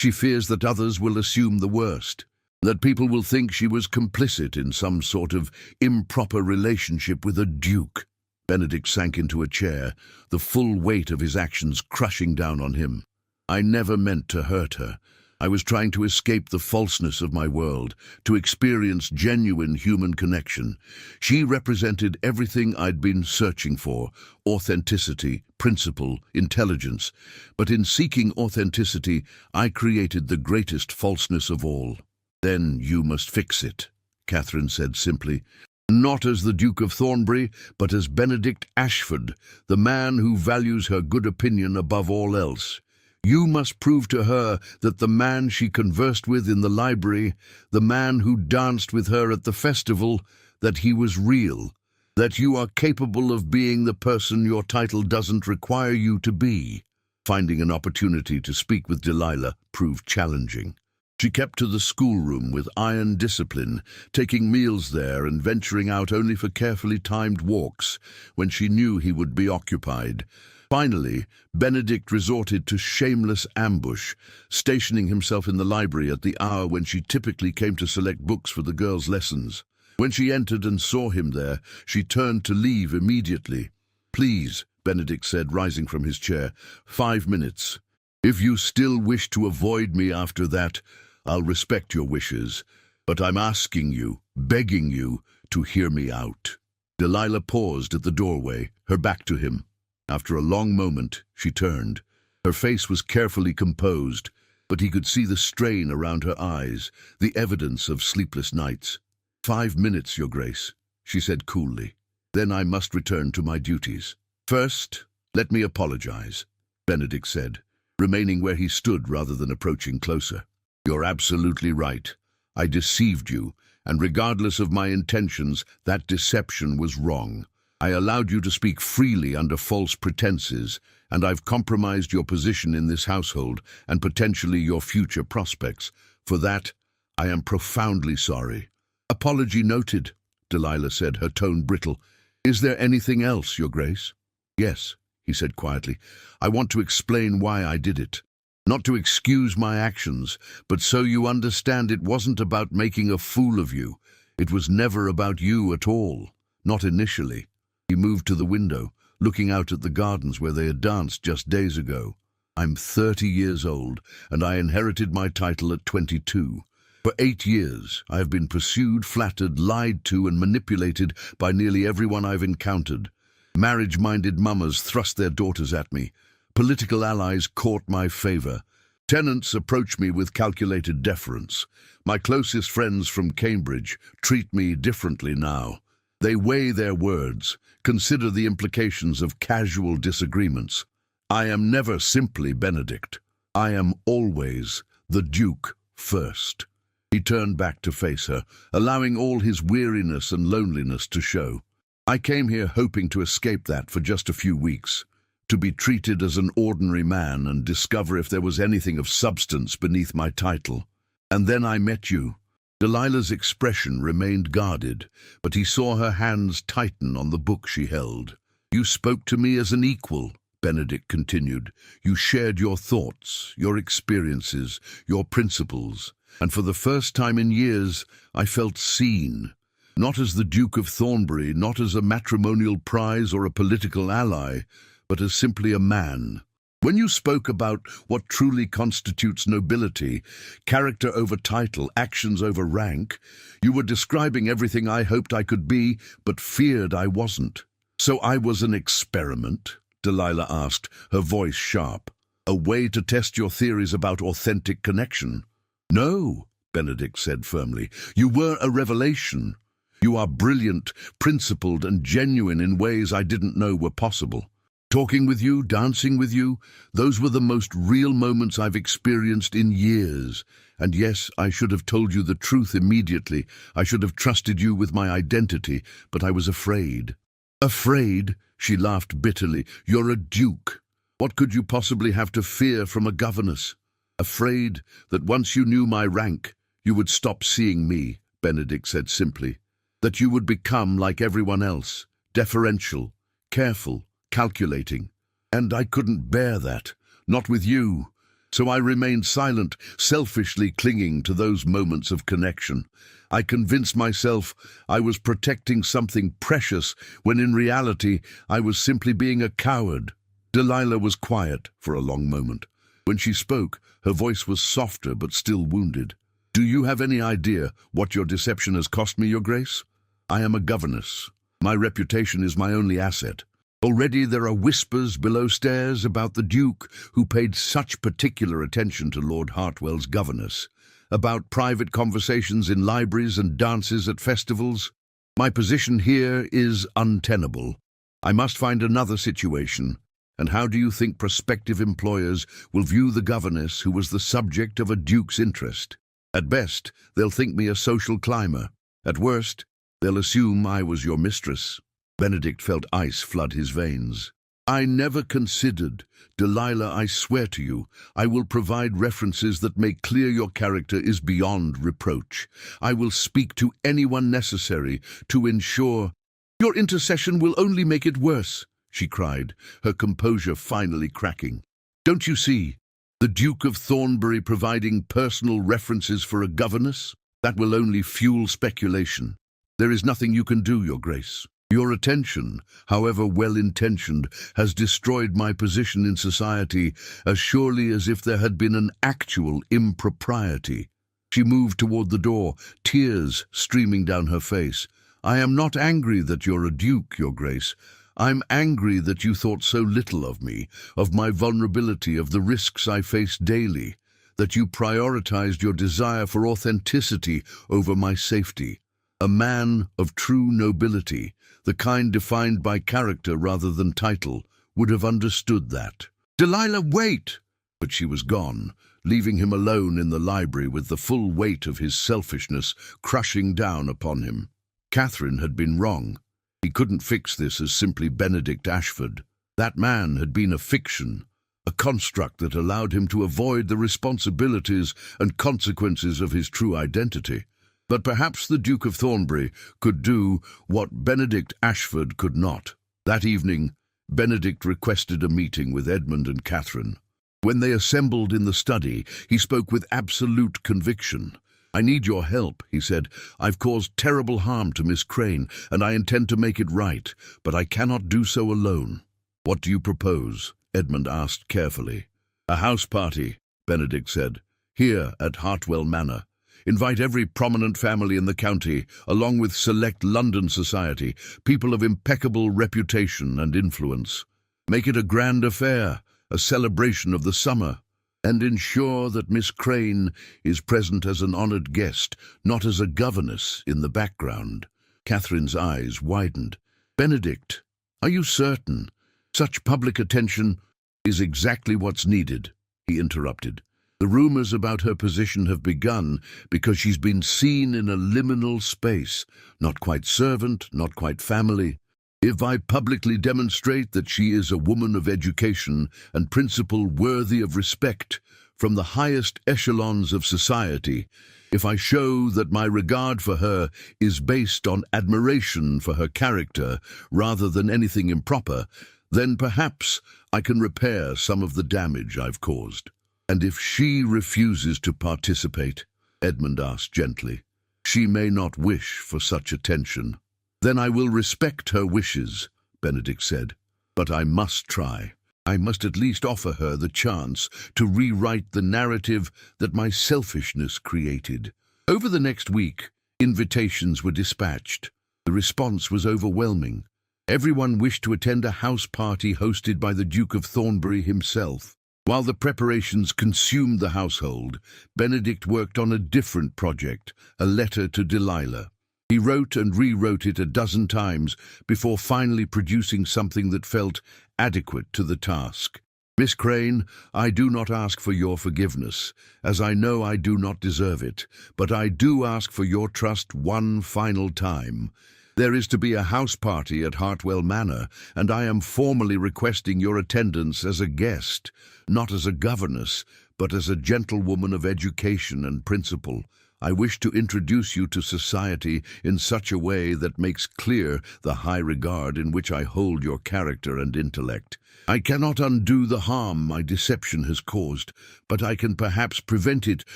She fears that others will assume the worst, that people will think she was complicit in some sort of improper relationship with a duke. Benedict sank into a chair, the full weight of his actions crushing down on him. "I never meant to hurt her. I was trying to escape the falseness of my world, to experience genuine human connection. She represented everything I'd been searching for: authenticity, principle, intelligence. But in seeking authenticity, I created the greatest falseness of all." "Then you must fix it," Catherine said simply. "Not as the Duke of Thornbury, but as Benedict Ashford, the man who values her good opinion above all else. You must prove to her that the man she conversed with in the library, the man who danced with her at the festival, that he was real, that you are capable of being the person your title doesn't require you to be." Finding an opportunity to speak with Delilah proved challenging. She kept to the schoolroom with iron discipline, taking meals there and venturing out only for carefully timed walks when she knew he would be occupied. Finally, Benedict resorted to shameless ambush, stationing himself in the library at the hour when she typically came to select books for the girls' lessons. When she entered and saw him there, she turned to leave immediately. "Please," Benedict said, rising from his chair, 5 minutes. "If you still wish to avoid me after that, I'll respect your wishes, but I'm asking you, begging you, to hear me out." Delilah paused at the doorway, her back to him. After a long moment, she turned. Her face was carefully composed, but he could see the strain around her eyes, the evidence of sleepless nights. 5 minutes, Your Grace," she said coolly. "Then I must return to my duties." "First, let me apologize," Benedict said, remaining where he stood rather than approaching closer. "You're absolutely right. I deceived you, and regardless of my intentions, that deception was wrong. I allowed you to speak freely under false pretenses, and I've compromised your position in this household and potentially your future prospects. For that, I am profoundly sorry." "Apology noted," Delilah said, her tone brittle. "Is there anything else, Your Grace?" "Yes," he said quietly. "I want to explain why I did it. Not to excuse my actions, but so you understand it wasn't about making a fool of you. It was never about you at all. Not initially." He moved to the window, looking out at the gardens where they had danced just days ago. "I'm 30 years old, and I inherited my title at 22. For 8 years, I have been pursued, flattered, lied to, and manipulated by nearly everyone I've encountered. Marriage-minded mamas thrust their daughters at me. Political allies court my favor. Tenants approach me with calculated deference. My closest friends from Cambridge treat me differently now. They weigh their words, consider the implications of casual disagreements. I am never simply Benedict. I am always the Duke first. He turned back to face her, allowing all his weariness and loneliness to show. I came here hoping to escape that for just a few weeks, to be treated as an ordinary man and discover if there was anything of substance beneath my title. And then I met you. Delilah's expression remained guarded, but he saw her hands tighten on the book she held. You spoke to me as an equal, Benedict continued. You shared your thoughts, your experiences, your principles, and for the first time in years, I felt seen. Not as the Duke of Thornbury, not as a matrimonial prize or a political ally, but as simply a man. When you spoke about what truly constitutes nobility, character over title, actions over rank, you were describing everything I hoped I could be, but feared I wasn't. So I was an experiment? Delilah asked, her voice sharp. A way to test your theories about authentic connection? No, Benedict said firmly. You were a revelation. You are brilliant, principled, and genuine in ways I didn't know were possible. Talking with you, dancing with you, those were the most real moments I've experienced in years. And yes, I should have told you the truth immediately. I should have trusted you with my identity, but I was afraid. Afraid? She laughed bitterly. You're a duke. What could you possibly have to fear from a governess? Afraid that once you knew my rank, you would stop seeing me, Benedict said simply. That you would become like everyone else, deferential, careful, calculating. And I couldn't bear that, not with you. So I remained silent, selfishly clinging to those moments of connection. I convinced myself I was protecting something precious, when in reality I was simply being a coward. Delilah was quiet for a long moment. When she spoke, her voice was softer but still wounded. Do you have any idea what your deception has cost me, Your Grace? I am a governess. My reputation is my only asset. Already there are whispers below stairs about the Duke, who paid such particular attention to Lord Hartwell's governess, about private conversations in libraries and dances at festivals. My position here is untenable. I must find another situation. And how do you think prospective employers will view the governess who was the subject of a duke's interest? At best, they'll think me a social climber. At worst, they'll assume I was your mistress. Benedict felt ice flood his veins. I never considered. Delilah, I swear to you, I will provide references that make clear your character is beyond reproach. I will speak to anyone necessary to ensure. Your intercession will only make it worse, she cried, her composure finally cracking. Don't you see? The Duke of Thornbury providing personal references for a governess? That will only fuel speculation. There is nothing you can do, Your Grace. Your attention, however well-intentioned, has destroyed my position in society as surely as if there had been an actual impropriety. She moved toward the door, tears streaming down her face. I am not angry that you're a duke, Your Grace. I'm angry that you thought so little of me, of my vulnerability, of the risks I face daily, that you prioritized your desire for authenticity over my safety. A man of true nobility, the kind defined by character rather than title, would have understood that. Delilah, wait! But she was gone, leaving him alone in the library with the full weight of his selfishness crushing down upon him. Catherine had been wrong. He couldn't fix this as simply Benedict Ashford. That man had been a fiction, a construct that allowed him to avoid the responsibilities and consequences of his true identity. But perhaps the Duke of Thornbury could do what Benedict Ashford could not. That evening, Benedict requested a meeting with Edmund and Catherine. When they assembled in the study, he spoke with absolute conviction. I need your help, he said. I've caused terrible harm to Miss Crane, and I intend to make it right, but I cannot do so alone. What do you propose? Edmund asked carefully. A house party, Benedict said, here at Hartwell Manor. Invite every prominent family in the county, along with select London society, people of impeccable reputation and influence. Make it a grand affair, a celebration of the summer, and ensure that Miss Crane is present as an honoured guest, not as a governess in the background. Catherine's eyes widened. "Benedict, are you certain? Such public attention is exactly what's needed," he interrupted. "The rumors about her position have begun because she's been seen in a liminal space, not quite servant, not quite family. If I publicly demonstrate that she is a woman of education and principle worthy of respect from the highest echelons of society, if I show that my regard for her is based on admiration for her character rather than anything improper, then perhaps I can repair some of the damage I've caused." "And if she refuses to participate," Edmund asked gently, "she may not wish for such attention." "Then I will respect her wishes," Benedict said. "But I must try. I must at least offer her the chance to rewrite the narrative that my selfishness created." Over the next week, invitations were dispatched. The response was overwhelming. Everyone wished to attend a house party hosted by the Duke of Thornbury himself. While the preparations consumed the household, Benedict worked on a different project, a letter to Delilah. He wrote and rewrote it a dozen times before finally producing something that felt adequate to the task. "Miss Crane, I do not ask for your forgiveness, as I know I do not deserve it, but I do ask for your trust one final time. There is to be a house party at Hartwell Manor, and I am formally requesting your attendance as a guest, not as a governess, but as a gentlewoman of education and principle. I wish to introduce you to society in such a way that makes clear the high regard in which I hold your character and intellect. I cannot undo the harm my deception has caused, but I can perhaps prevent it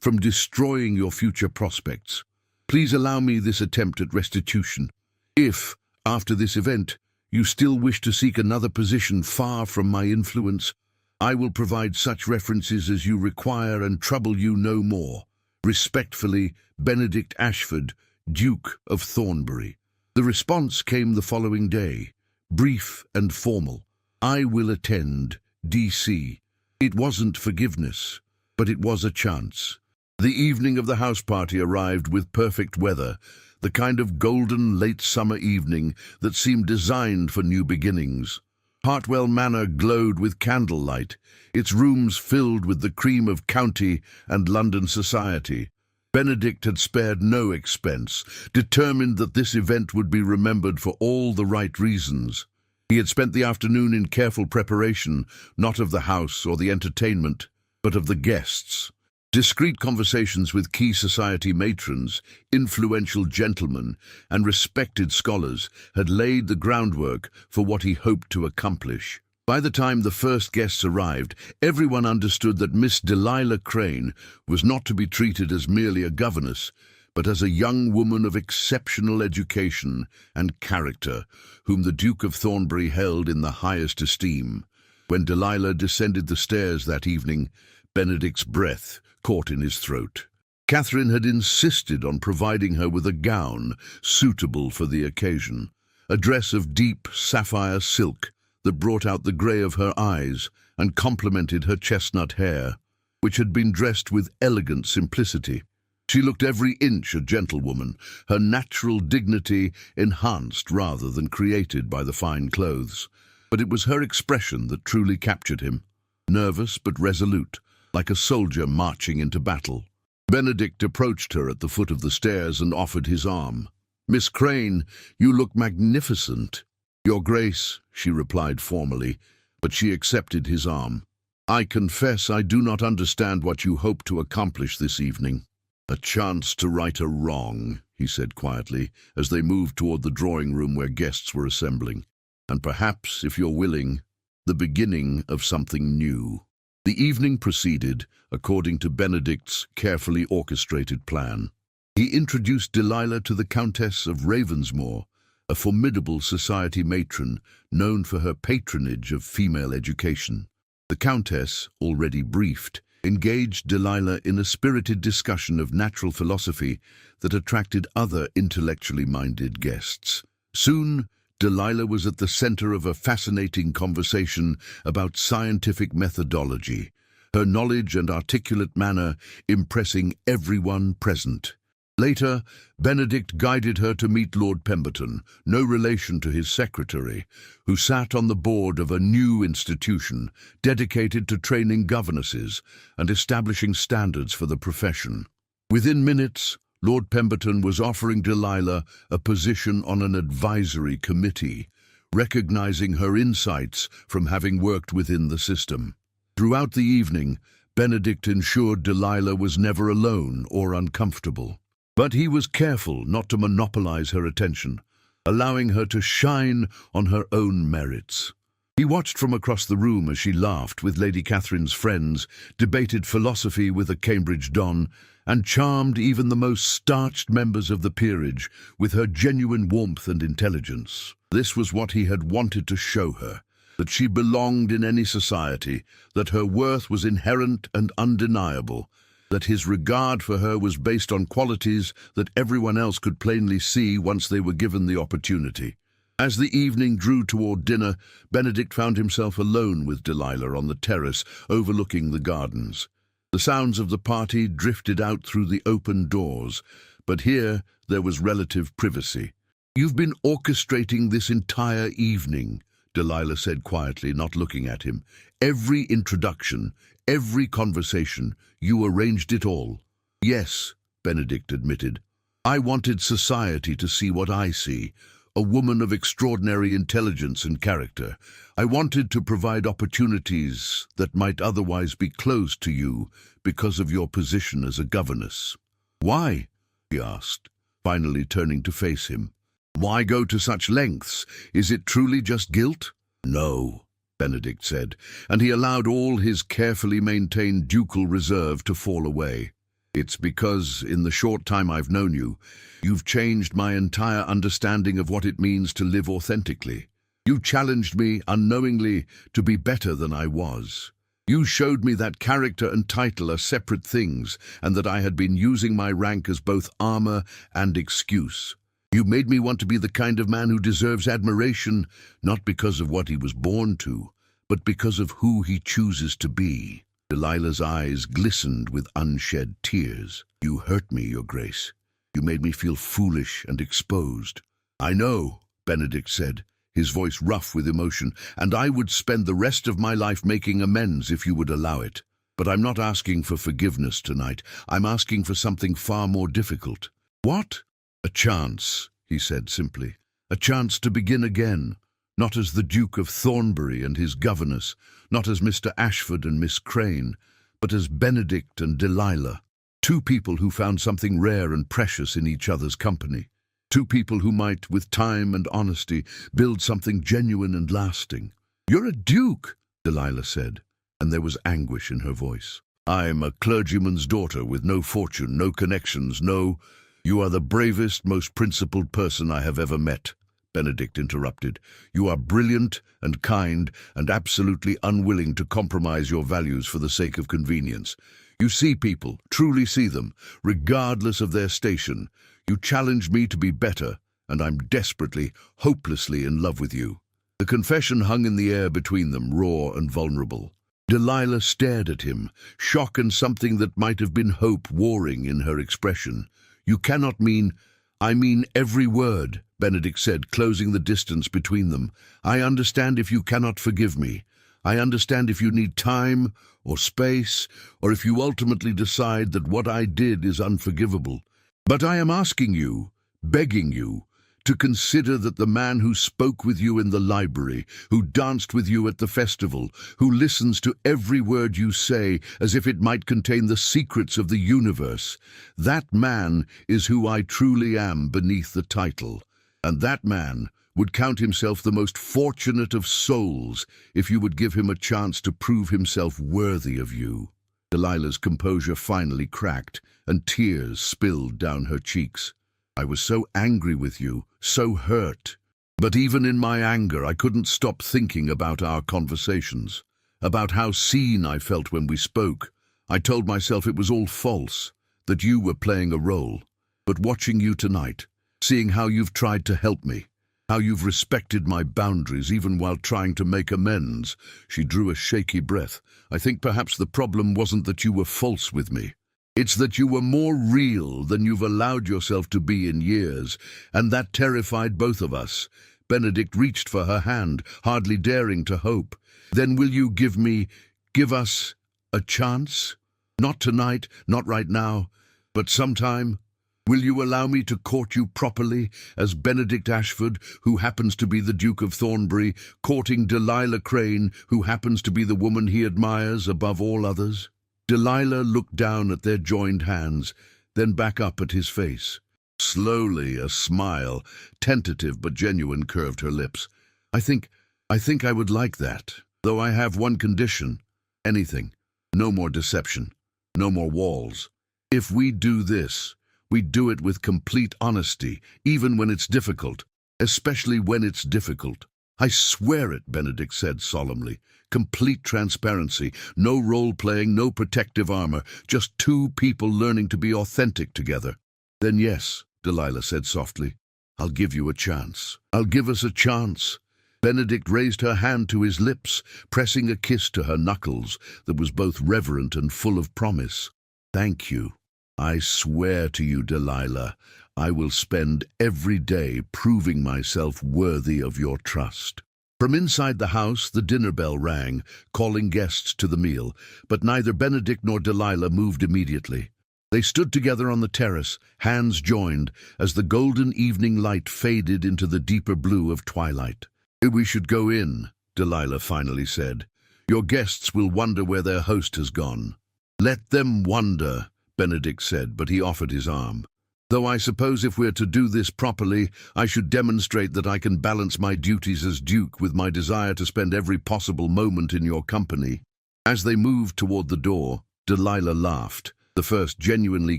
from destroying your future prospects. Please allow me this attempt at restitution. If, after this event, you still wish to seek another position far from my influence, I will provide such references as you require and trouble you no more. Respectfully, Benedict Ashford, Duke of Thornbury." The response came the following day, brief and formal. "I will attend, D.C." It wasn't forgiveness, but it was a chance. The evening of the house party arrived with perfect weather, the kind of golden late summer evening that seemed designed for new beginnings. Hartwell Manor glowed with candlelight, its rooms filled with the cream of county and London society. Benedict had spared no expense, determined that this event would be remembered for all the right reasons. He had spent the afternoon in careful preparation, not of the house or the entertainment, but of the guests. Discreet conversations with key society matrons, influential gentlemen, and respected scholars had laid the groundwork for what he hoped to accomplish. By the time the first guests arrived, everyone understood that Miss Delilah Crane was not to be treated as merely a governess, but as a young woman of exceptional education and character, whom the Duke of Thornbury held in the highest esteem. When Delilah descended the stairs that evening, Benedict's breath caught in his throat. Catherine had insisted on providing her with a gown suitable for the occasion, a dress of deep sapphire silk that brought out the grey of her eyes and complemented her chestnut hair, which had been dressed with elegant simplicity. She looked every inch a gentlewoman, her natural dignity enhanced rather than created by the fine clothes. But it was her expression that truly captured him, nervous but resolute, like a soldier marching into battle. Benedict approached her at the foot of the stairs and offered his arm. "Miss Crane, you look magnificent." "Your Grace," she replied formally, but she accepted his arm. "I confess I do not understand what you hope to accomplish this evening." "A chance to right a wrong," he said quietly, as they moved toward the drawing room where guests were assembling. "And perhaps, if you're willing, the beginning of something new." The evening proceeded according to Benedict's carefully orchestrated plan. He introduced Delilah to the Countess of Ravensmore, a formidable society matron known for her patronage of female education. The Countess, already briefed, engaged Delilah in a spirited discussion of natural philosophy that attracted other intellectually minded guests. Soon, Delilah was at the center of a fascinating conversation about scientific methodology, her knowledge and articulate manner impressing everyone present. Later, Benedict guided her to meet Lord Pemberton, no relation to his secretary, who sat on the board of a new institution dedicated to training governesses and establishing standards for the profession. Within minutes, Lord Pemberton was offering Delilah a position on an advisory committee, recognizing her insights from having worked within the system. Throughout the evening, Benedict ensured Delilah was never alone or uncomfortable. But he was careful not to monopolize her attention, allowing her to shine on her own merits. He watched from across the room as she laughed with Lady Catherine's friends, debated philosophy with a Cambridge don, and charmed even the most starched members of the peerage with her genuine warmth and intelligence. This was what he had wanted to show her, that she belonged in any society, that her worth was inherent and undeniable, that his regard for her was based on qualities that everyone else could plainly see once they were given the opportunity. As the evening drew toward dinner, Benedict found himself alone with Delilah on the terrace overlooking the gardens. The sounds of the party drifted out through the open doors, but here there was relative privacy. "You've been orchestrating this entire evening," Delilah said quietly, not looking at him. "Every introduction, every conversation, you arranged it all." "Yes," Benedict admitted. "I wanted society to see what I see, a woman of extraordinary intelligence and character. I wanted to provide opportunities that might otherwise be closed to you because of your position as a governess." "Why?" he asked, finally turning to face him. "Why go to such lengths? Is it truly just guilt?" "No," Benedict said, and he allowed all his carefully maintained ducal reserve to fall away. "It's because, in the short time I've known you, you've changed my entire understanding of what it means to live authentically. You challenged me, unknowingly, to be better than I was. You showed me that character and title are separate things, and that I had been using my rank as both armor and excuse. You made me want to be the kind of man who deserves admiration, not because of what he was born to, but because of who he chooses to be." Delilah's eyes glistened with unshed tears. "You hurt me, Your Grace. You made me feel foolish and exposed." "I know," Benedict said, his voice rough with emotion, "and I would spend the rest of my life making amends if you would allow it. But I'm not asking for forgiveness tonight. I'm asking for something far more difficult." "What?" "A chance," he said simply. "A chance to begin again, not as the Duke of Thornbury and his governess, not as Mr. Ashford and Miss Crane, but as Benedict and Delilah. Two people who found something rare and precious in each other's company. Two people who might, with time and honesty, build something genuine and lasting." "You're a duke," Delilah said, and there was anguish in her voice. "I'm a clergyman's daughter with no fortune, no connections, no—" "You are the bravest, most principled person I have ever met," Benedict interrupted. "You are brilliant and kind and absolutely unwilling to compromise your values for the sake of convenience. You see people, truly see them, regardless of their station. You challenge me to be better, and I'm desperately, hopelessly in love with you." The confession hung in the air between them, raw and vulnerable. Delilah stared at him, shock and something that might have been hope warring in her expression. "You cannot mean—" "I mean every word," Benedict said, closing the distance between them. "I understand if you cannot forgive me. I understand if you need time or space, or if you ultimately decide that what I did is unforgivable. But I am asking you, begging you, to consider that the man who spoke with you in the library, who danced with you at the festival, who listens to every word you say as if it might contain the secrets of the universe, that man is who I truly am beneath the title. And that man would count himself the most fortunate of souls if you would give him a chance to prove himself worthy of you." Delilah's composure finally cracked, and tears spilled down her cheeks. "I was so angry with you, so hurt. But even in my anger, I couldn't stop thinking about our conversations, about how seen I felt when we spoke. I told myself it was all false, that you were playing a role. But watching you tonight, seeing how you've tried to help me, how you've respected my boundaries even while trying to make amends," she drew a shaky breath. "I think perhaps the problem wasn't that you were false with me. It's that you were more real than you've allowed yourself to be in years, and that terrified both of us." Benedict reached for her hand, hardly daring to hope. "Then will you give us a chance? Not tonight, not right now, but sometime? Will you allow me to court you properly as Benedict Ashford, who happens to be the Duke of Thornbury, courting Delilah Crane, who happens to be the woman he admires above all others?" Delilah looked down at their joined hands, then back up at his face. Slowly, a smile, tentative but genuine, curved her lips. I think I would like that, though I have one condition. Anything. No more deception. No more walls. If we do this, we do it with complete honesty, even when it's difficult, especially when it's difficult. "I swear it," Benedict said solemnly. "Complete transparency, no role-playing, no protective armor, just two people learning to be authentic together." "Then yes," Delilah said softly. "I'll give you a chance. I'll give us a chance." Benedict raised her hand to his lips, pressing a kiss to her knuckles that was both reverent and full of promise. "Thank you. I swear to you, Delilah, I will spend every day proving myself worthy of your trust." From inside the house, the dinner bell rang, calling guests to the meal, but neither Benedict nor Delilah moved immediately. They stood together on the terrace, hands joined, as the golden evening light faded into the deeper blue of twilight. "We should go in," Delilah finally said. "Your guests will wonder where their host has gone." "Let them wonder," Benedict said, but he offered his arm. "Though I suppose if we're to do this properly, I should demonstrate that I can balance my duties as Duke with my desire to spend every possible moment in your company." As they moved toward the door, Delilah laughed, the first genuinely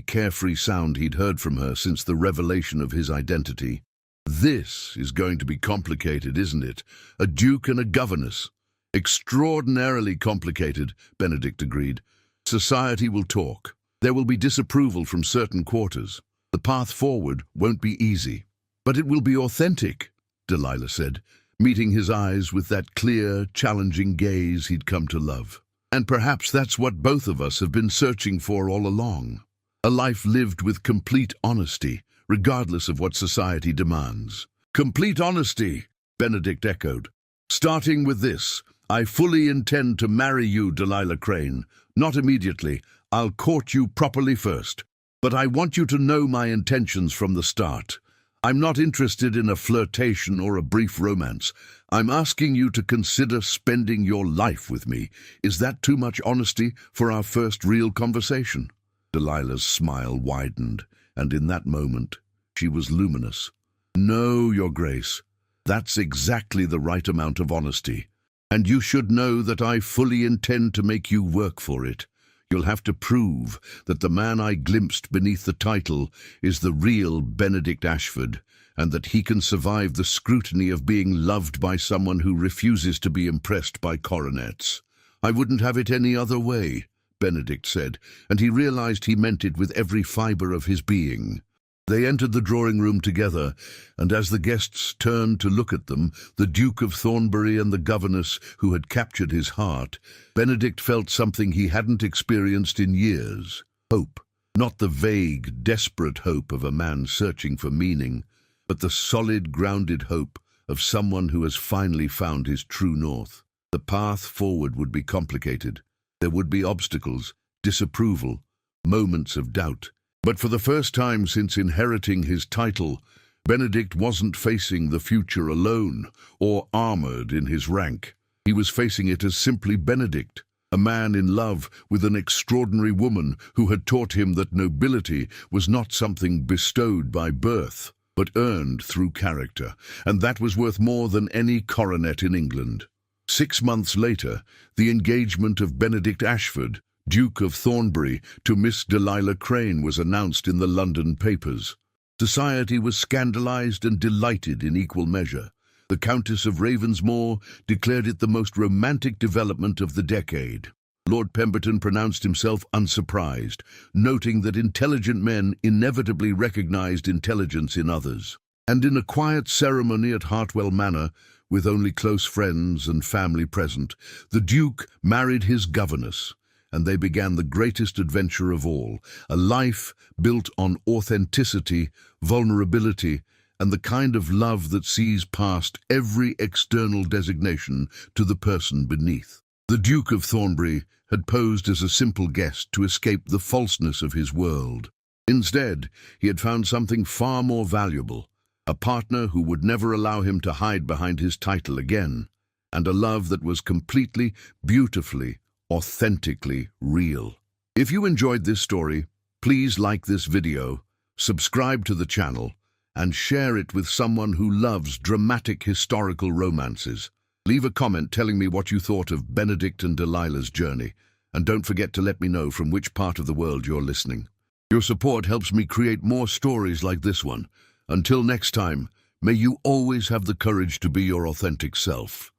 carefree sound he'd heard from her since the revelation of his identity. "This is going to be complicated, isn't it? A duke and a governess." "Extraordinarily complicated," Benedict agreed. "Society will talk. There will be disapproval from certain quarters. The path forward won't be easy. But it will be authentic," Delilah said, meeting his eyes with that clear, challenging gaze he'd come to love. "And perhaps that's what both of us have been searching for all along. A life lived with complete honesty, regardless of what society demands." "Complete honesty," Benedict echoed. "Starting with this, I fully intend to marry you, Delilah Crane. Not immediately. I'll court you properly first. But I want you to know my intentions from the start. I'm not interested in a flirtation or a brief romance. I'm asking you to consider spending your life with me. Is that too much honesty for our first real conversation?" Delilah's smile widened, and in that moment, she was luminous. "No, Your Grace. That's exactly the right amount of honesty. And you should know that I fully intend to make you work for it. You'll have to prove that the man I glimpsed beneath the title is the real Benedict Ashford, and that he can survive the scrutiny of being loved by someone who refuses to be impressed by coronets." "I wouldn't have it any other way," Benedict said, and he realized he meant it with every fiber of his being. They entered the drawing room together, and as the guests turned to look at them, the Duke of Thornbury and the governess who had captured his heart, Benedict felt something he hadn't experienced in years. Hope. Not the vague, desperate hope of a man searching for meaning, but the solid, grounded hope of someone who has finally found his true north. The path forward would be complicated. There would be obstacles, disapproval, moments of doubt. But for the first time since inheriting his title, Benedict wasn't facing the future alone or armored in his rank. He was facing it as simply Benedict, a man in love with an extraordinary woman who had taught him that nobility was not something bestowed by birth, but earned through character, and that was worth more than any coronet in England. 6 months later, the engagement of Benedict Ashford, Duke of Thornbury, to Miss Delilah Crane was announced in the London papers. Society was scandalized and delighted in equal measure. The Countess of Ravensmore declared it the most romantic development of the decade. Lord Pemberton pronounced himself unsurprised, noting that intelligent men inevitably recognized intelligence in others. And in a quiet ceremony at Hartwell Manor, with only close friends and family present, the Duke married his governess, and they began the greatest adventure of all, a life built on authenticity, vulnerability, and the kind of love that sees past every external designation to the person beneath. The Duke of Thornbury had posed as a simple guest to escape the falseness of his world. Instead, he had found something far more valuable, a partner who would never allow him to hide behind his title again, and a love that was completely, beautifully, authentically real. If you enjoyed this story, please like this video, subscribe to the channel, and share it with someone who loves dramatic historical romances. Leave a comment telling me what you thought of Benedict and Delilah's journey, and don't forget to let me know from which part of the world you're listening. Your support helps me create more stories like this one. Until next time, may you always have the courage to be your authentic self.